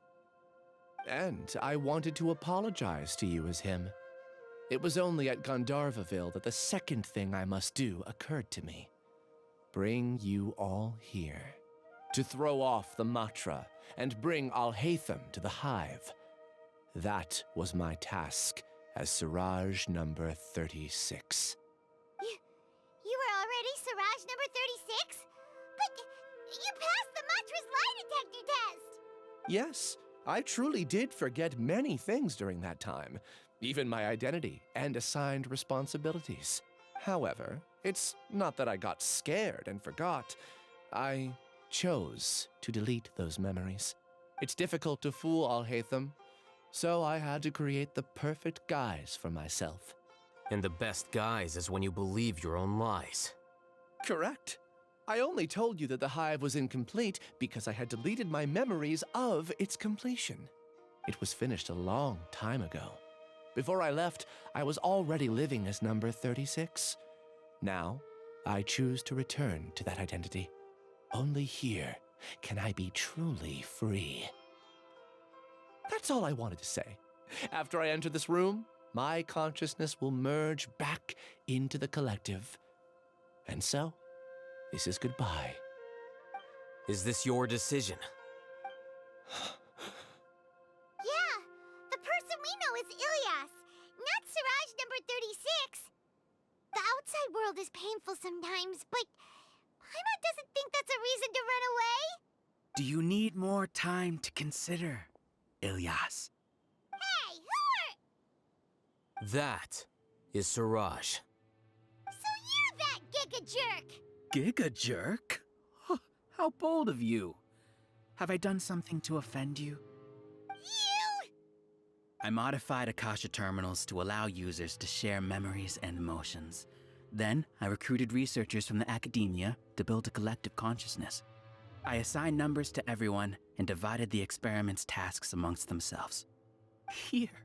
And I wanted to apologize to you as him. It was only at Gandharvaville that the second thing I must do occurred to me. Bring you all here. To throw off the Matra and bring Alhaitham to the hive. That was my task. as Siraj number 36. You were already Siraj number 36? But you passed the Matra's lie detector test! Yes, I truly did forget many things during that time, even my identity and assigned responsibilities. However, it's not that I got scared and forgot. I chose to delete those memories. It's difficult to fool Alhaitham, so I had to create the perfect guise for myself. And the best guise is when you believe your own lies. Correct. I only told you that the hive was incomplete because I had deleted my memories of its completion. It was finished a long time ago. Before I left, I was already living as number 36. Now, I choose to return to that identity. Only here can I be truly free. That's all I wanted to say. After I enter this room, my consciousness will merge back into the collective. And so, this is goodbye. Is this your decision? Yeah, the person we know is Ilyas, not Siraj number 36. The outside world is painful sometimes, but Paimon doesn't think that's a reason to run away. Do you need more time to consider, Ilyas? Hey, who are... That is Siraj. So you're that giga jerk! Giga jerk? Huh, how bold of you. Have I done something to offend you? You! I modified Akasha terminals to allow users to share memories and emotions. Then, I recruited researchers from the academia to build a collective consciousness. I assigned numbers to everyone and divided the experiment's tasks amongst themselves. Here,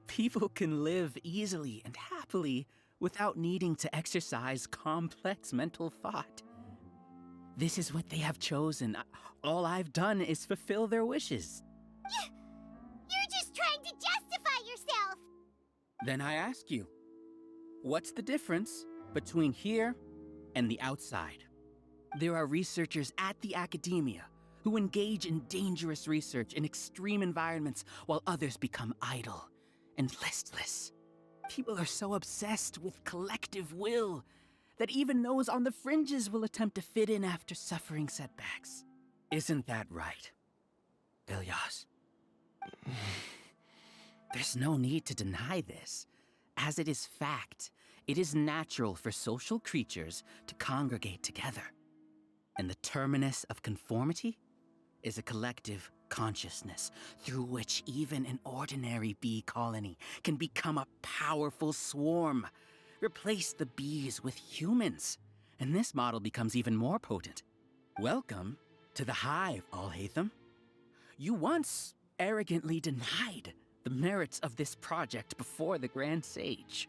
people can live easily and happily without needing to exercise complex mental thought. This is what they have chosen. All I've done is fulfill their wishes. You're just trying to justify yourself! Then I ask you, what's the difference between here and the outside? There are researchers at the academia who engage in dangerous research in extreme environments while others become idle and listless. People are so obsessed with collective will that even those on the fringes will attempt to fit in after suffering setbacks. Isn't that right, Ilyas? There's no need to deny this, as it is fact. It is natural for social creatures to congregate together. And the terminus of conformity is a collective consciousness through which even an ordinary bee colony can become a powerful swarm. Replace the bees with humans, and this model becomes even more potent. Welcome to the hive, Alhaitham. You once arrogantly denied the merits of this project before the Grand Sage.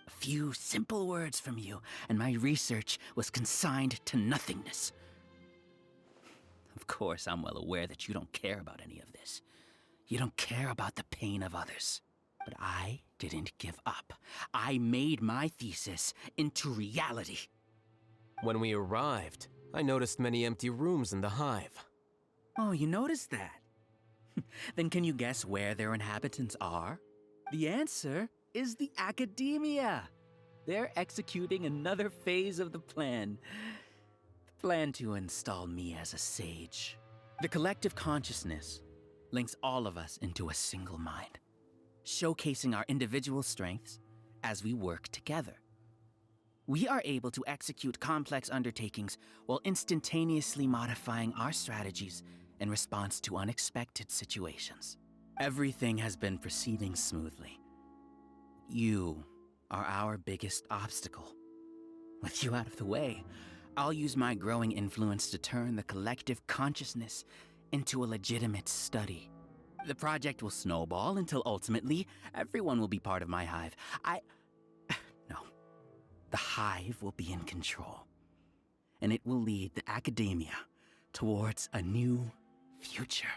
A few simple words from you, and my research was consigned to nothingness. Of course, I'm well aware that you don't care about any of this. You don't care about the pain of others. But I didn't give up. I made my thesis into reality. When we arrived, I noticed many empty rooms in the hive. Oh, you noticed that? Then can you guess where their inhabitants are? The answer is the academia. They're executing another phase of the plan. The plan to install me as a sage. The collective consciousness links all of us into a single mind, showcasing our individual strengths as we work together. We are able to execute complex undertakings while instantaneously modifying our strategies in response to unexpected situations. Everything has been proceeding smoothly. You are our biggest obstacle. With you out of the way, I'll use my growing influence to turn the collective consciousness into a legitimate study. The project will snowball until ultimately everyone will be part of my hive. No. The hive will be in control. And it will lead the academia towards a new future.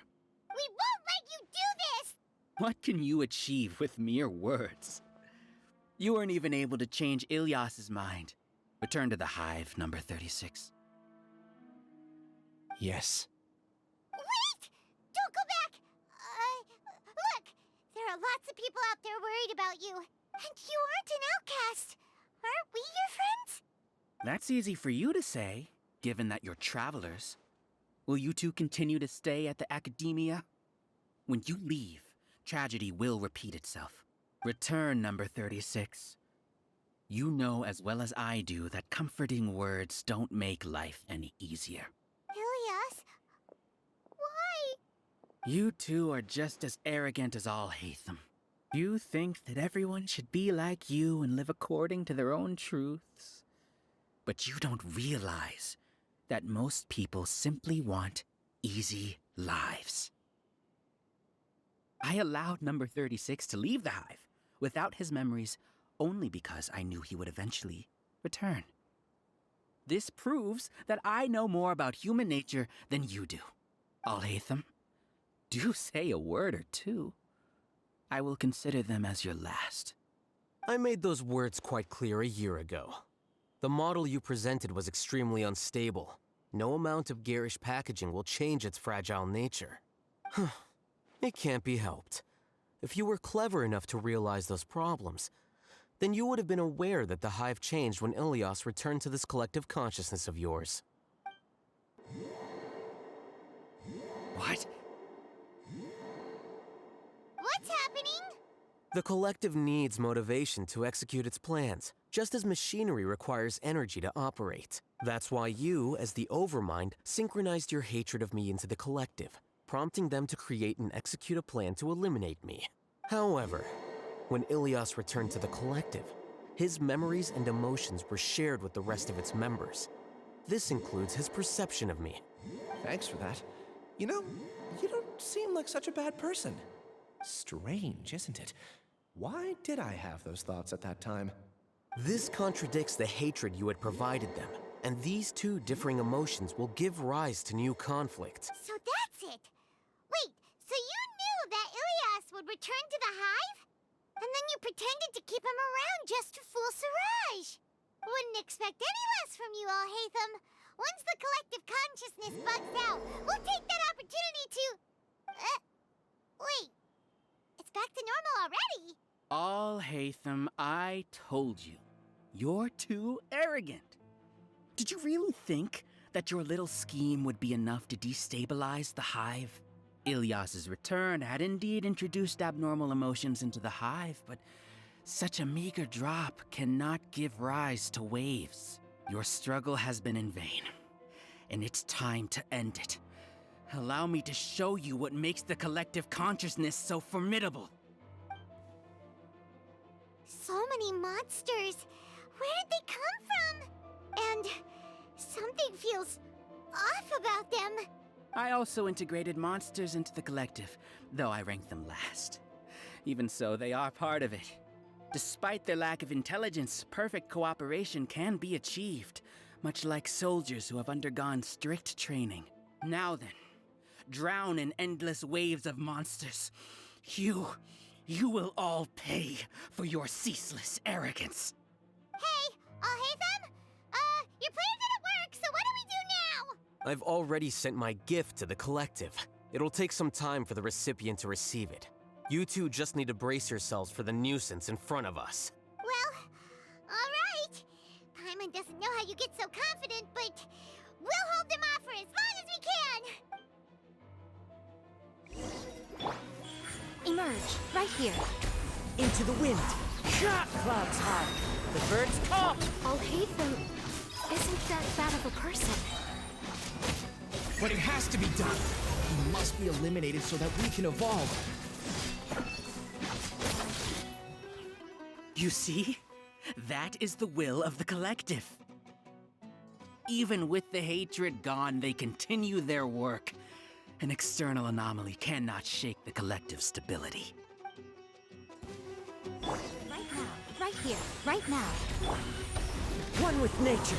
We won't let you do this! What can you achieve with mere words? You weren't even able to change Ilyas's mind. Return to the hive, number 36. Yes. Wait! Don't go back! Look! There are lots lots of people out there worried about you. And you aren't an outcast. Aren't we your friends? That's easy for you to say, given that you're travelers. Will you two continue to stay at the academia? When you leave, tragedy will repeat itself. Return, number 36. You know as well as I do that comforting words don't make life any easier. Ilyas? Why? You two are just as arrogant as Alhaitham. You think that everyone should be like you and live according to their own truths. But you don't realize that most people simply want easy lives. I allowed number 36 to leave the hive without his memories only because I knew he would eventually return. This proves that I know more about human nature than you do. Alhaitham, do say a word or two. I will consider them as your last. I made those words quite clear a year ago. The model you presented was extremely unstable. No amount of garish packaging will change its fragile nature. It can't be helped. If you were clever enough to realize those problems, then you would have been aware that the hive changed when Ilyas returned to this collective consciousness of yours. What? What's happening? The collective needs motivation to execute its plans, just as machinery requires energy to operate. That's why you, as the Overmind, synchronized your hatred of me into the collective, prompting them to create and execute a plan to eliminate me. However, when Ilyas returned to the collective, his memories and emotions were shared with the rest of its members. This includes his perception of me. Thanks for that. You know, you don't seem like such a bad person. Strange, isn't it? Why did I have those thoughts at that time? This contradicts the hatred you had provided them, and these two differing emotions will give rise to new conflict. So that's it. Wait, so you knew that Ilyas would return to the hive? And then you pretended to keep him around just to fool Siraj. Wouldn't expect any less from you, Alhaitham. Once the collective consciousness bugs out, we'll take that opportunity to... wait. It's back to normal already. Alhaitham, I told you. You're too arrogant. Did you really think that your little scheme would be enough to destabilize the hive? Ilyas's return had indeed introduced abnormal emotions into the hive, but such a meager drop cannot give rise to waves. Your struggle has been in vain, and it's time to end it. Allow me to show you what makes the collective consciousness so formidable. So many monsters. Where did they come from? And something feels off about them. I also integrated monsters into the collective, though I ranked them last. Even so, they are part of it. Despite their lack of intelligence, perfect cooperation can be achieved, much like soldiers who have undergone strict training. Now then, drown in endless waves of monsters. You will all pay for your ceaseless arrogance. Hey, Alhaitham? Your plan didn't work, so what do we do now? I've already sent my gift to the collective. It'll take some time for the recipient to receive it. You two just need to brace yourselves for the nuisance in front of us. Well, all right. Paimon doesn't know how you get so confident, but we'll hold them off for as long as we can. Emerge, right here. Into the wind. Shot clouds high. The birds call. Alhaitham isn't that bad of a person. But it has to be done. He must be eliminated so that we can evolve. You see? That is the will of the collective. Even with the hatred gone, they continue their work. An external anomaly cannot shake the collective's stability. Right now, right here, right now. One with nature.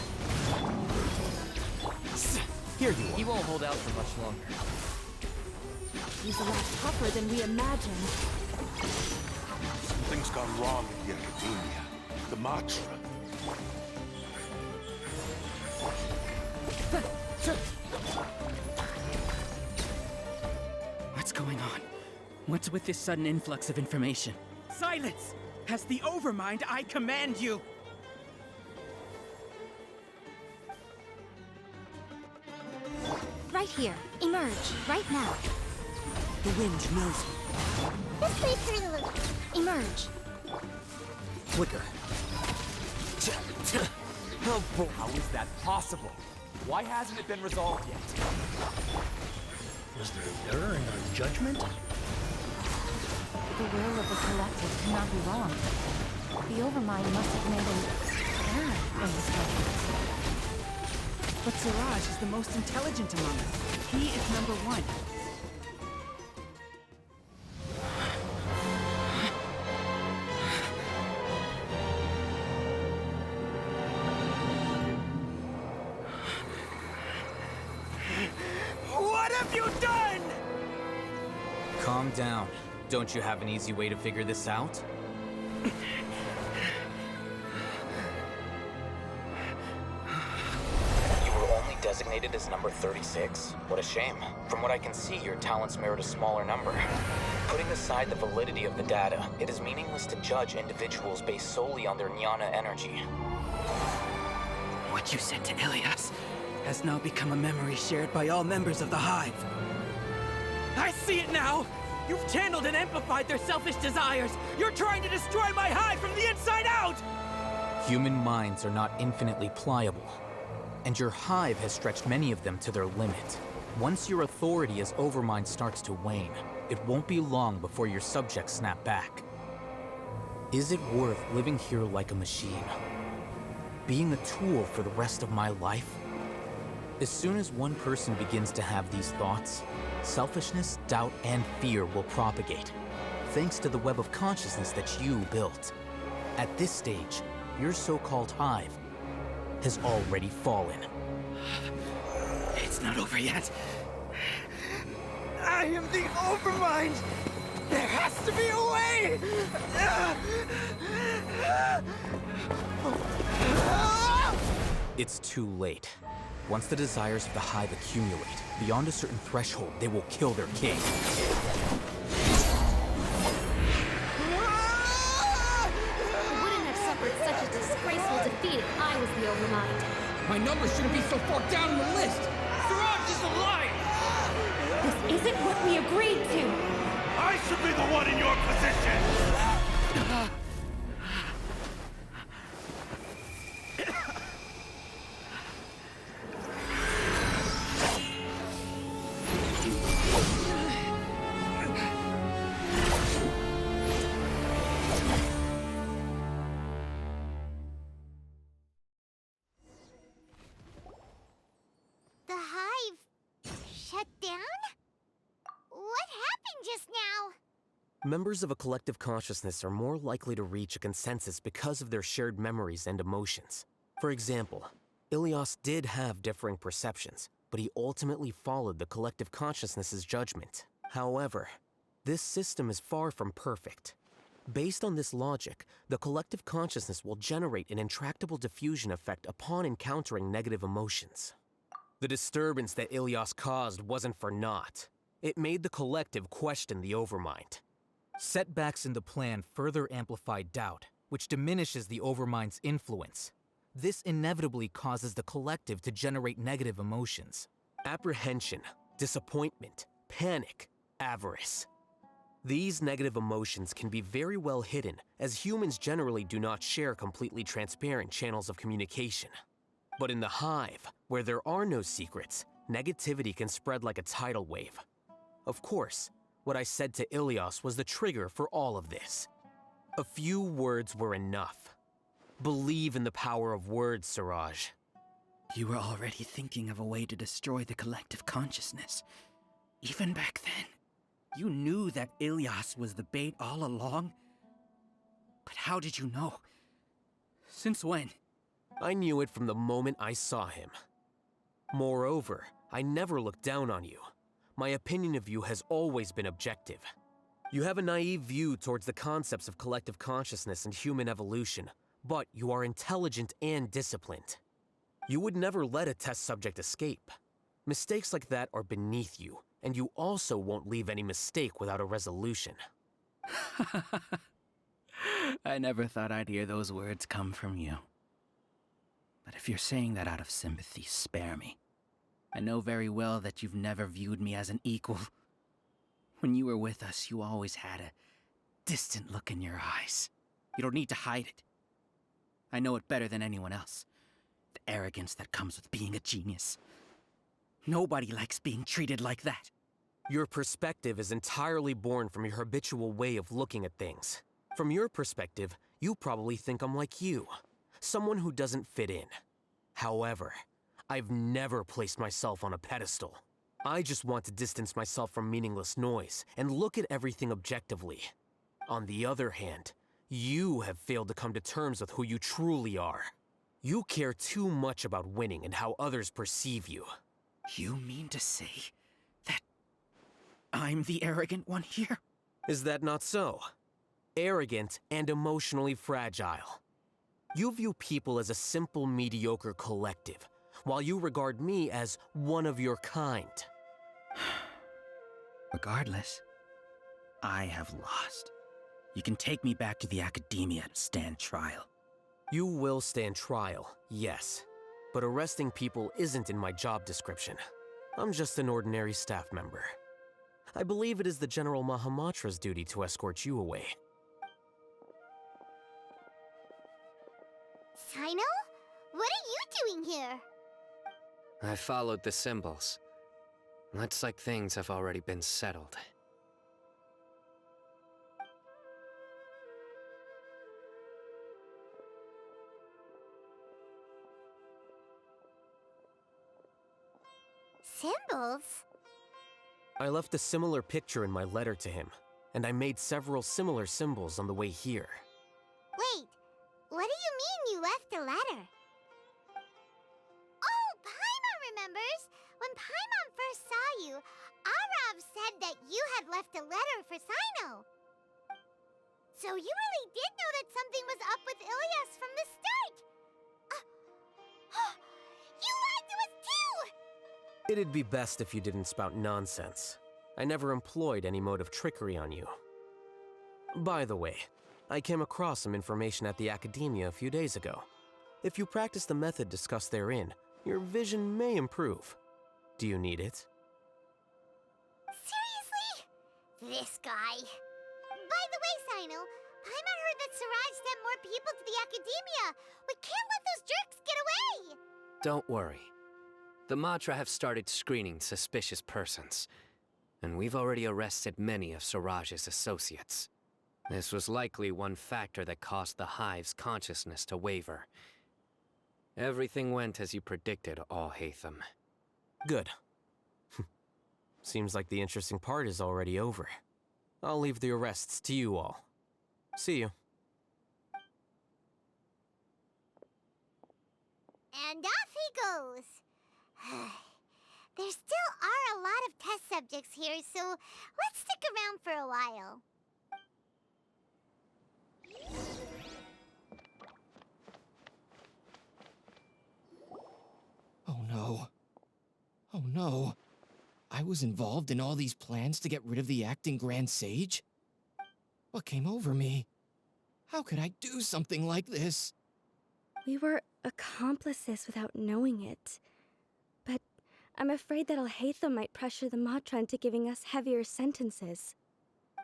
Here you are. He won't hold out for much longer. He's a lot tougher than we imagined. Something's gone wrong at the Academia. The Matra. What's going on? What's with this sudden influx of information? Silence! As the Overmind, I command you! Right here. Emerge. Right now. The wind knows me. This way through the loop. Emerge. Flicker. Oh boy, how is that possible? Why hasn't it been resolved yet? Was there error in our judgment? The will of the collective cannot be wrong. The Overmind must have made an error in his judgment. But Siraj is the most intelligent among us. He is number one. What have you done? Calm down. Don't you have an easy way to figure this out? You were only designated as number 36. What a shame. From what I can see, your talents merit a smaller number. Putting aside the validity of the data, it is meaningless to judge individuals based solely on their jnana energy. What you said to Ilyas has now become a memory shared by all members of the Hive. I see it now! You've channeled and amplified their selfish desires! You're trying to destroy my Hive from the inside out! Human minds are not infinitely pliable, and your Hive has stretched many of them to their limit. Once your authority as Overmind starts to wane, it won't be long before your subjects snap back. Is it worth living here like a machine? Being a tool for the rest of my life? As soon as one person begins to have these thoughts, selfishness, doubt, and fear will propagate, thanks to the web of consciousness that you built. At this stage, your so-called Hive has already fallen. It's not over yet. I am the Overmind! There has to be a way! It's too late. Once the desires of the Hive accumulate, beyond a certain threshold, they will kill their king. Wouldn't have suffered such a disgraceful defeat if I was the Overmind. My number shouldn't be so far down the list! Siraj is alive! This isn't what we agreed to! I should be the one in your position! The Hive shut down? What happened just now? Members of a collective consciousness are more likely to reach a consensus because of their shared memories and emotions. For example, Ilyas did have differing perceptions, but he ultimately followed the collective consciousness's judgment. However, this system is far from perfect. Based on this logic, the collective consciousness will generate an intractable diffusion effect upon encountering negative emotions. The disturbance that Ilyas caused wasn't for naught. It made the collective question the Overmind. Setbacks in the plan further amplify doubt, which diminishes the Overmind's influence. This inevitably causes the collective to generate negative emotions. Apprehension, disappointment, panic, avarice. These negative emotions can be very well hidden, as humans generally do not share completely transparent channels of communication. But in the Hive, where there are no secrets, negativity can spread like a tidal wave. Of course, what I said to Ilyas was the trigger for all of this. A few words were enough. Believe in the power of words, Siraj. You were already thinking of a way to destroy the collective consciousness. Even back then, you knew that Ilyas was the bait all along. But how did you know? Since when? I knew it from the moment I saw him. Moreover, I never looked down on you. My opinion of you has always been objective. You have a naive view towards the concepts of collective consciousness and human evolution, but you are intelligent and disciplined. You would never let a test subject escape. Mistakes like that are beneath you, And you also won't leave any mistake without a resolution. I never thought I'd hear those words come from you. But if you're saying that out of sympathy, spare me. I know very well that you've never viewed me as an equal. When you were with us, you always had a distant look in your eyes. You don't need to hide it. I know it better than anyone else. The arrogance that comes with being a genius. Nobody likes being treated like that. Your perspective is entirely born from your habitual way of looking at things. From your perspective, you probably think I'm like you, someone who doesn't fit in. However, I've never placed myself on a pedestal. I just want to distance myself from meaningless noise and look at everything objectively. On the other hand, you have failed to come to terms with who you truly are. You care too much about winning and how others perceive you. You mean to say that I'm the arrogant one here? Is that not so? Arrogant and emotionally fragile. You view people as a simple, mediocre collective, while you regard me as one of your kind. Regardless, I have lost. You can take me back to the academia to stand trial. You will stand trial, yes. But arresting people isn't in my job description. I'm just an ordinary staff member. I believe it is the General Mahamatra's duty to escort you away. Sino? What are you doing here? I followed the symbols. Looks like things have already been settled. Symbols? I left a similar picture in my letter to him, and I made several similar symbols on the way here. Wait, what do you mean you left a letter? Oh, Paimon remembers! When Paimon first saw you, Arav said that you had left a letter for Sino. So you really did know that something was up with Ilyas from the start! You lied to us too! It'd be best if you didn't spout nonsense. I never employed any mode of trickery on you. By the way, I came across some information at the Academia a few days ago. If you practice the method discussed therein, your vision may improve. Do you need it? Seriously? This guy. By the way, Sino, Paimon heard that Siraj sent more people to the Academia. We can't let those jerks get away! Don't worry. The Matra have started screening suspicious persons, and we've already arrested many of Siraj's associates. This was likely one factor that caused the Hive's consciousness to waver. Everything went as you predicted, Alhaitham. Good. Seems like the interesting part is already over. I'll leave the arrests to you all. See you. And off he goes. There still are a lot of test subjects here, so let's stick around for a while. Oh no. Oh no. I was involved in all these plans to get rid of the acting Grand Sage? What came over me? How could I do something like this? We were accomplices without knowing it. But I'm afraid that Alhaitham might pressure the Matra into giving us heavier sentences.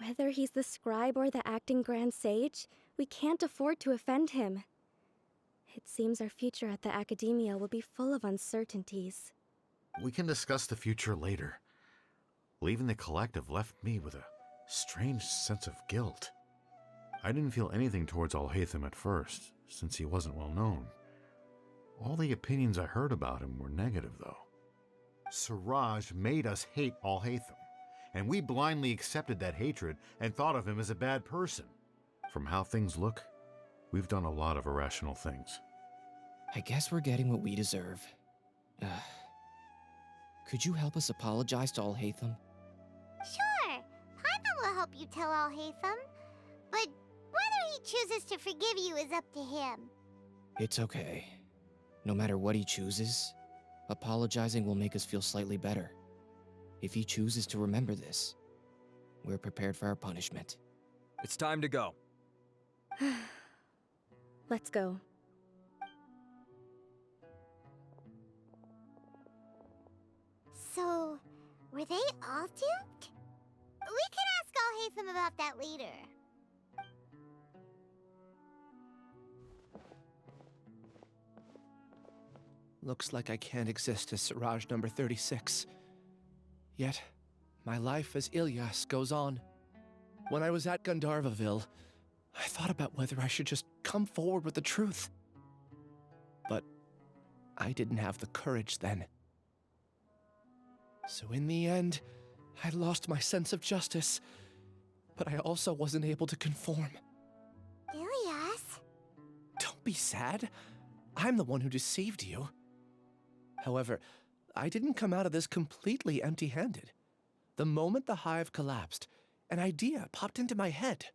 Whether he's the scribe or the acting Grand Sage, we can't afford to offend him. It seems our future at the Academia will be full of uncertainties. We can discuss the future later. Leaving the collective left me with a strange sense of guilt. I didn't feel anything towards Alhaitham at first, since he wasn't well known. All the opinions I heard about him were negative, though. Siraj made us hate Alhaitham, and we blindly accepted that hatred and thought of him as a bad person. From how things look, we've done a lot of irrational things. I guess we're getting what we deserve. Could you help us apologize to Alhaitham? Sure, Paimon will help you tell Alhaitham. But whether he chooses to forgive you is up to him. It's okay. No matter what he chooses, apologizing will make us feel slightly better. If he chooses to remember this, we're prepared for our punishment. It's time to go. Let's go. So, were they all duped? We can ask Alhaitham about that later. Looks like I can't exist as Siraj number 36. Yet, my life as Ilyas goes on. When I was at Gandharvaville, I thought about whether I should just come forward with the truth. But I didn't have the courage then. So in the end, I lost my sense of justice, but I also wasn't able to conform. Ilyas? Don't be sad. I'm the one who deceived you. However, I didn't come out of this completely empty-handed. The moment the hive collapsed, an idea popped into my head.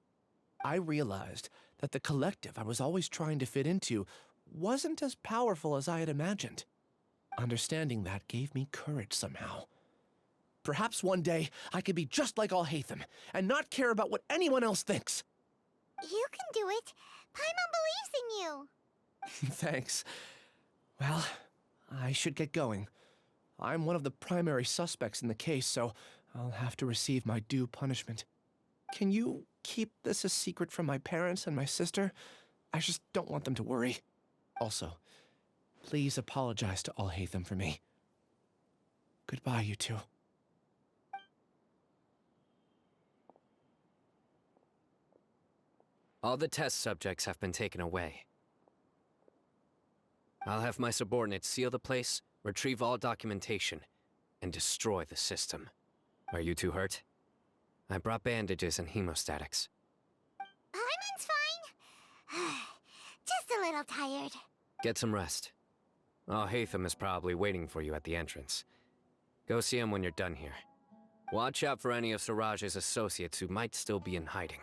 I realized that the collective I was always trying to fit into wasn't as powerful as I had imagined. Understanding that gave me courage somehow. Perhaps one day I could be just like Alhaitham and not care about what anyone else thinks. You can do it. Paimon believes in you. Thanks. Well, I should get going. I'm one of the primary suspects in the case, so I'll have to receive my due punishment. Can you keep this a secret from my parents and my sister? I just don't want them to worry. Also, please apologize to Alhaitham for me. Goodbye, you two. All the test subjects have been taken away. I'll have my subordinates seal the place, retrieve all documentation, and destroy the system. Are you two hurt? I brought bandages and hemostatics. Paimon's fine. Just a little tired. Get some rest. Alhaitham is probably waiting for you at the entrance. Go see him when you're done here. Watch out for any of Siraj's associates who might still be in hiding.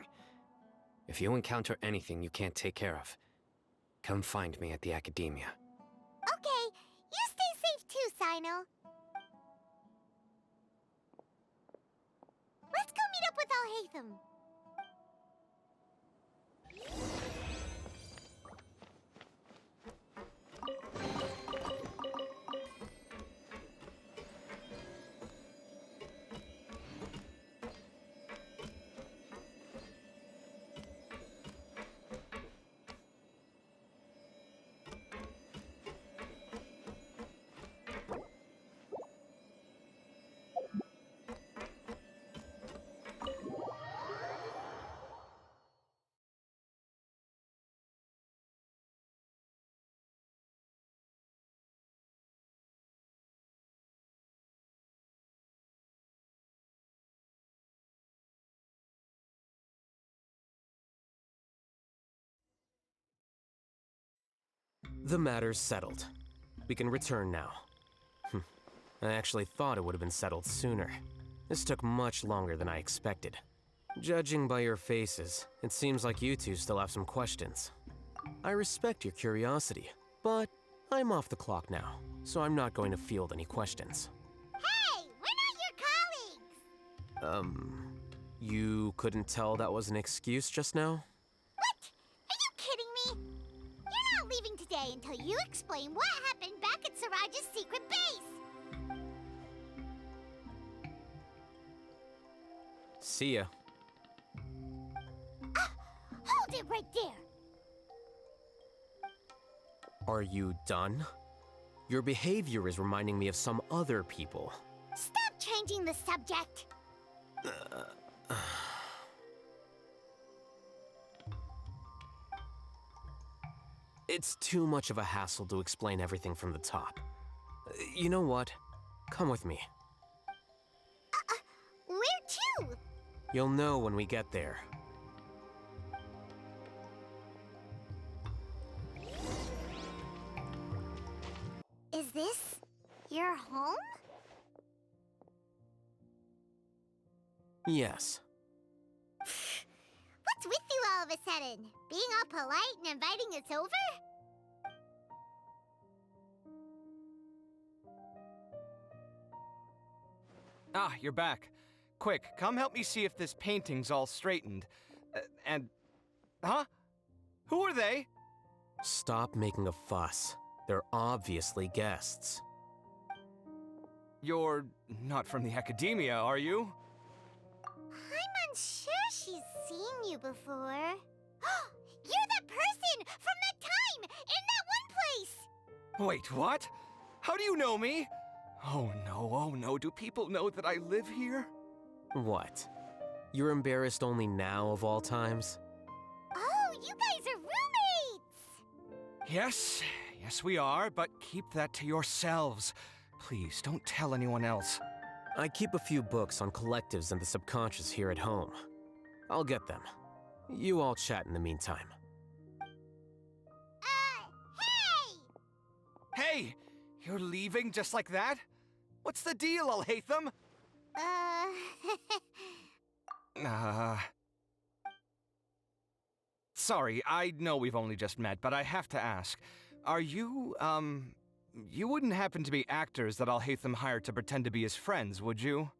If you encounter anything you can't take care of, come find me at the Academia. Okay, you stay safe too, Sino. Let's go meet up with Alhaitham. The matter's settled. We can return now. I actually thought it would have been settled sooner. This took much longer than I expected. Judging by your faces, it seems like you two still have some questions. I respect your curiosity, but I'm off the clock now, so I'm not going to field any questions. Hey, we're not your colleagues! You couldn't tell that was an excuse just now? What? Are you kidding me? You're not leaving today until you explain what happened back at Siraj's secret base! See ya. Hold it right there! Are you done? Your behavior is reminding me of some other people. Stop changing the subject! It's too much of a hassle to explain everything from the top. You know what? Come with me. Where to? You'll know when we get there. Is this your home? Yes. What's with you all of a sudden? Being all polite and inviting us over? Ah, you're back. Quick, come help me see if this painting's all straightened. Huh? Who are they? Stop making a fuss. They're obviously guests. You're not from the academia, are you? I'm unsure she's seen you before. You're that person from that time in that one place! Wait, what? How do you know me? Oh no, do people know that I live here? What? You're embarrassed only now of all times? Oh, you guys are roommates! Yes, we are, but keep that to yourselves. Please, don't tell anyone else. I keep a few books on collectives and the subconscious here at home. I'll get them. You all chat in the meantime. Hey! You're leaving just like that? What's the deal, Alhaitham? Sorry, I know we've only just met, but I have to ask. Are you, you wouldn't happen to be actors that Alhaitham hired to pretend to be his friends, would you?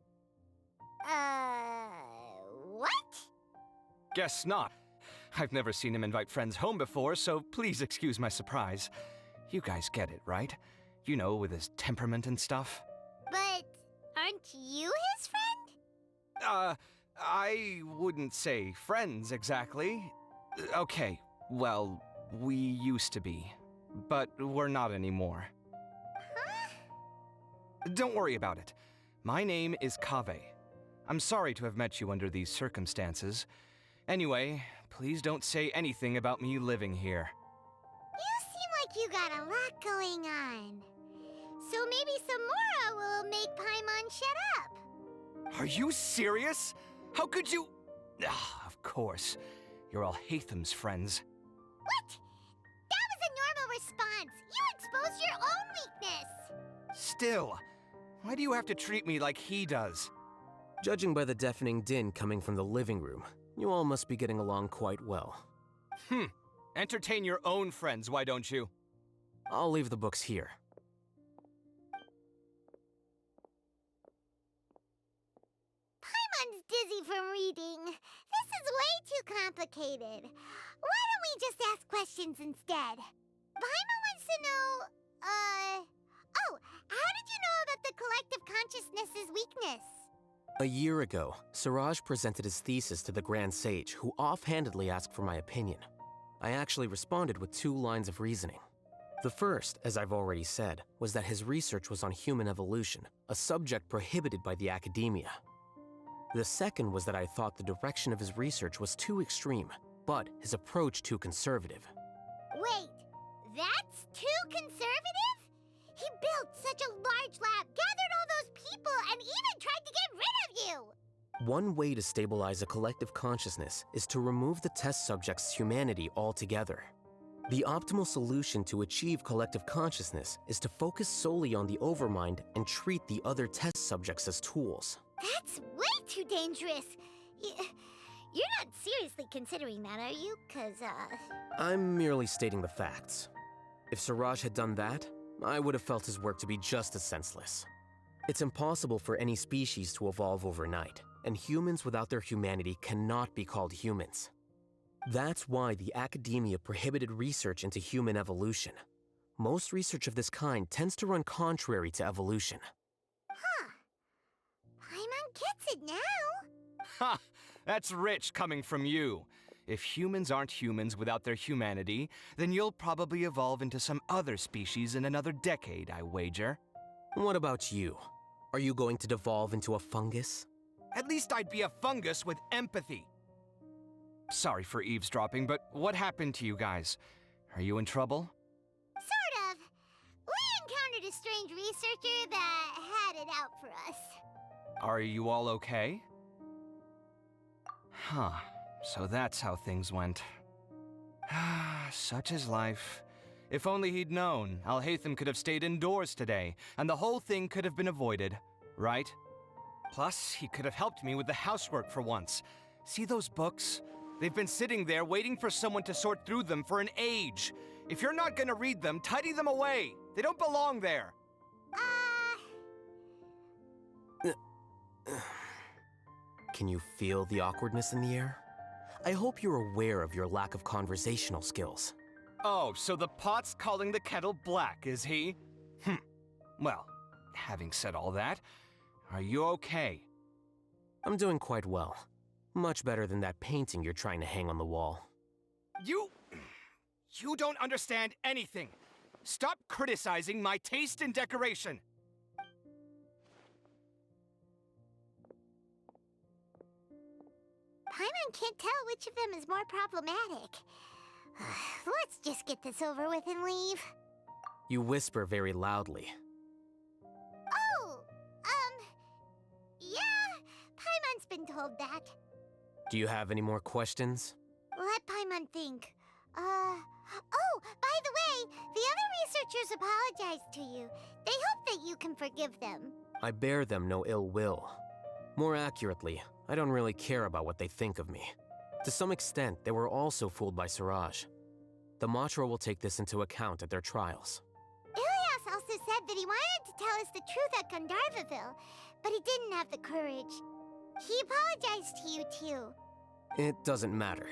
What? Guess not. I've never seen him invite friends home before, so please excuse my surprise. You guys get it, right? You know, with his temperament and stuff. But aren't you his friend? I wouldn't say friends exactly. Okay, well, we used to be, but we're not anymore. Huh? Don't worry about it. My name is Kaveh. I'm sorry to have met you under these circumstances. Anyway, please don't say anything about me living here. You seem like you got a lot going on. So maybe Samora will make Paimon shut up. Are you serious? How could you? Of course. You're Alhaitham's friends. What? That was a normal response. You exposed your own weakness. Still, why do you have to treat me like he does? Judging by the deafening din coming from the living room, you all must be getting along quite well. Entertain your own friends, why don't you? I'll leave the books here. Paimon's dizzy from reading. This is way too complicated. Why don't we just ask questions instead? Paimon wants to know, oh, how did you know about the collective consciousness's weakness? A year ago, Siraj presented his thesis to the Grand Sage, who offhandedly asked for my opinion. I actually responded with 2 lines of reasoning. The first, as I've already said, was that his research was on human evolution, a subject prohibited by the academia. The second was that I thought the direction of his research was too extreme, but his approach too conservative. Wait, that's too conservative? He built such a large lab, gathered all those people, and even tried to get rid of you! One way to stabilize a collective consciousness is to remove the test subject's humanity altogether. The optimal solution to achieve collective consciousness is to focus solely on the overmind and treat the other test subjects as tools. That's way too dangerous! You're not seriously considering that, are you? 'Cause, I'm merely stating the facts. If Siraj had done that, I would have felt his work to be just as senseless. It's impossible for any species to evolve overnight, and humans without their humanity cannot be called humans. That's why the academia prohibited research into human evolution. Most research of this kind tends to run contrary to evolution. Huh. Paimon gets it now. Ha! That's rich coming from you. If humans aren't humans without their humanity, then you'll probably evolve into some other species in another decade, I wager. What about you? Are you going to devolve into a fungus? At least I'd be a fungus with empathy. Sorry for eavesdropping, but what happened to you guys? Are you in trouble? Sort of. We encountered a strange researcher that had it out for us. Are you all okay? Huh. So that's how things went. Such is life. If only he'd known, Alhaitham could have stayed indoors today, and the whole thing could have been avoided, right? Plus, he could have helped me with the housework for once. See those books? They've been sitting there waiting for someone to sort through them for an age. If you're not gonna read them, tidy them away. They don't belong there. Can you feel the awkwardness in the air? I hope you're aware of your lack of conversational skills. Oh, so the pot's calling the kettle black, is he? Well, having said all that, are you okay? I'm doing quite well. Much better than that painting you're trying to hang on the wall. You don't understand anything. Stop criticizing my taste in decoration. Paimon can't tell which of them is more problematic. Let's just get this over with and leave. You whisper very loudly. Oh, yeah, Paimon's been told that. Do you have any more questions? Let Paimon think. Oh, by the way, the other researchers apologized to you. They hope that you can forgive them. I bear them no ill will. More accurately, I don't really care about what they think of me. To some extent, they were also fooled by Siraj. The Matra will take this into account at their trials. Ilyas also said that he wanted to tell us the truth at Gandharvaville, but he didn't have the courage. He apologized to you, too. It doesn't matter.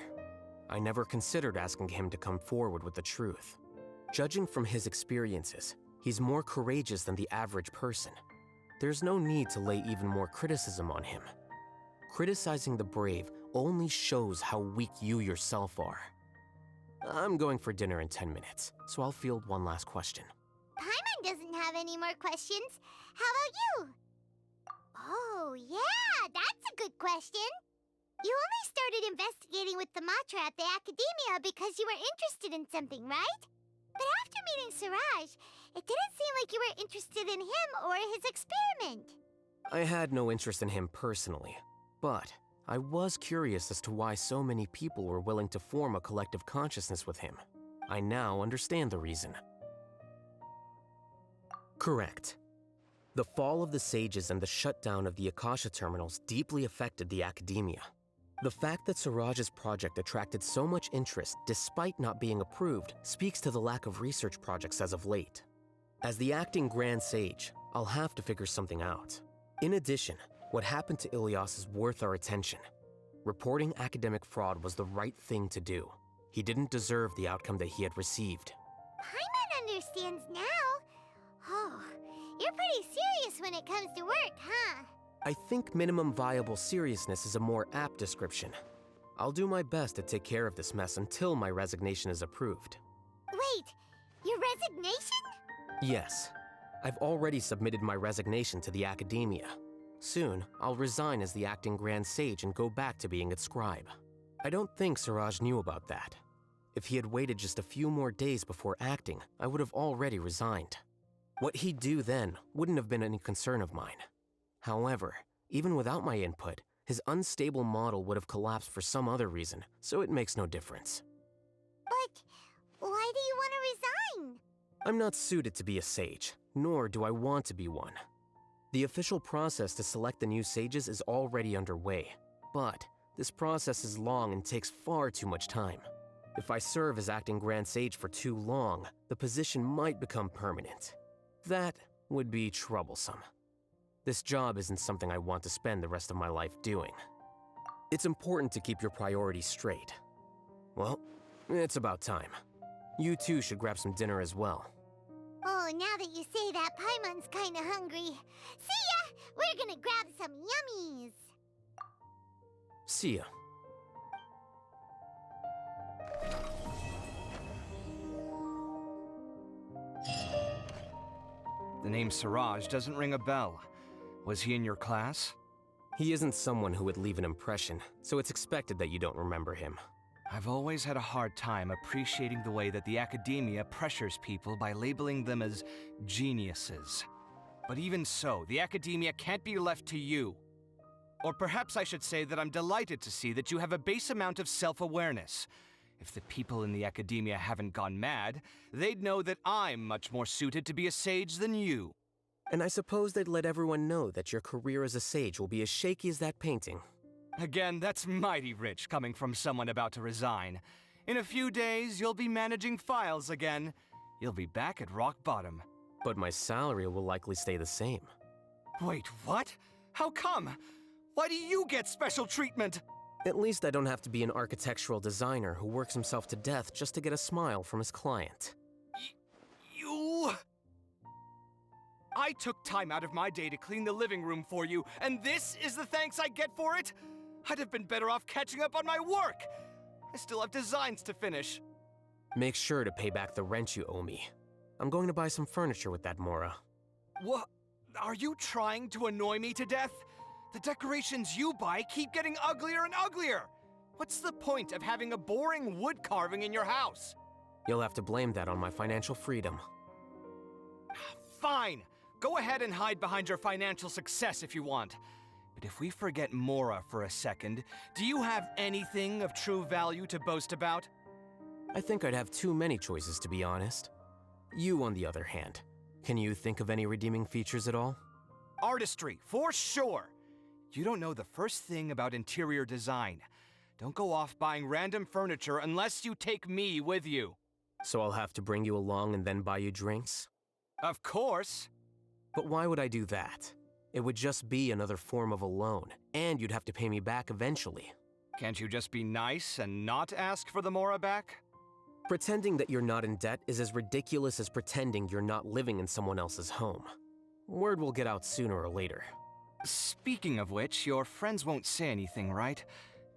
I never considered asking him to come forward with the truth. Judging from his experiences, he's more courageous than the average person. There's no need to lay even more criticism on him. Criticizing the brave only shows how weak you yourself are. I'm going for dinner in 10 minutes, so I'll field one last question. Paimon doesn't have any more questions. How about you? Oh, yeah, that's a good question. You only started investigating with the Matra at the Academia because you were interested in something, right? But after meeting Siraj, it didn't seem like you were interested in him or his experiment. I had no interest in him personally, but I was curious as to why so many people were willing to form a collective consciousness with him. I now understand the reason. Correct. The fall of the sages and the shutdown of the Akasha terminals deeply affected the Academia. The fact that Siraj's project attracted so much interest despite not being approved speaks to the lack of research projects as of late. As the acting Grand Sage, I'll have to figure something out. In addition, what happened to Ilyas is worth our attention. Reporting academic fraud was the right thing to do. He didn't deserve the outcome that he had received. Paimon understands now. Oh, you're pretty serious when it comes to work, huh? I think minimum viable seriousness is a more apt description. I'll do my best to take care of this mess until my resignation is approved. Wait, your resignation? Yes. I've already submitted my resignation to the Academia. Soon, I'll resign as the acting Grand Sage and go back to being its scribe. I don't think Siraj knew about that. If he had waited just a few more days before acting, I would have already resigned. What he'd do then wouldn't have been any concern of mine. However, even without my input, his unstable model would have collapsed for some other reason, so it makes no difference. But why do you want to resign? I'm not suited to be a sage, nor do I want to be one. The official process to select the new sages is already underway, but this process is long and takes far too much time. If I serve as acting Grand Sage for too long, the position might become permanent. That would be troublesome. This job isn't something I want to spend the rest of my life doing. It's important to keep your priorities straight. Well, it's about time. You too should grab some dinner as well. Oh, now that you say that, Paimon's kinda hungry. See ya! We're gonna grab some yummies! See ya. The name Siraj doesn't ring a bell. Was he in your class? He isn't someone who would leave an impression, so it's expected that you don't remember him. I've always had a hard time appreciating the way that the Academia pressures people by labeling them as geniuses. But even so, the Academia can't be left to you. Or perhaps I should say that I'm delighted to see that you have a base amount of self-awareness. If the people in the Academia haven't gone mad, they'd know that I'm much more suited to be a sage than you. And I suppose they'd let everyone know that your career as a sage will be as shaky as that painting. Again, that's mighty rich coming from someone about to resign. In a few days, you'll be managing files again. You'll be back at rock bottom. But my salary will likely stay the same. Wait, what? How come? Why do you get special treatment? At least I don't have to be an architectural designer who works himself to death just to get a smile from his client. You... I took time out of my day to clean the living room for you, and this is the thanks I get for it? I'd have been better off catching up on my work. I still have designs to finish. Make sure to pay back the rent you owe me. I'm going to buy some furniture with that Mora. What? Are you trying to annoy me to death? The decorations you buy keep getting uglier and uglier. What's the point of having a boring wood carving in your house? You'll have to blame that on my financial freedom. Fine. Go ahead and hide behind your financial success if you want. But if we forget Mora for a second, do you have anything of true value to boast about? I think I'd have too many choices, to be honest. You, on the other hand, can you think of any redeeming features at all? Artistry, for sure. You don't know the first thing about interior design. Don't go off buying random furniture unless you take me with you. So I'll have to bring you along and then buy you drinks? Of course. But why would I do that? It would just be another form of a loan, and you'd have to pay me back eventually. Can't you just be nice and not ask for the Mora back? Pretending that you're not in debt is as ridiculous as pretending you're not living in someone else's home. Word will get out sooner or later. Speaking of which, your friends won't say anything, right?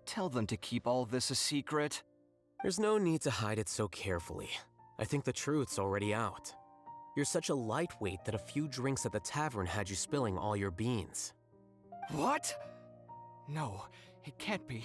Tell them to keep all this a secret. There's no need to hide it so carefully. I think the truth's already out. You're such a lightweight that a few drinks at the tavern had you spilling all your beans. What? No, it can't be.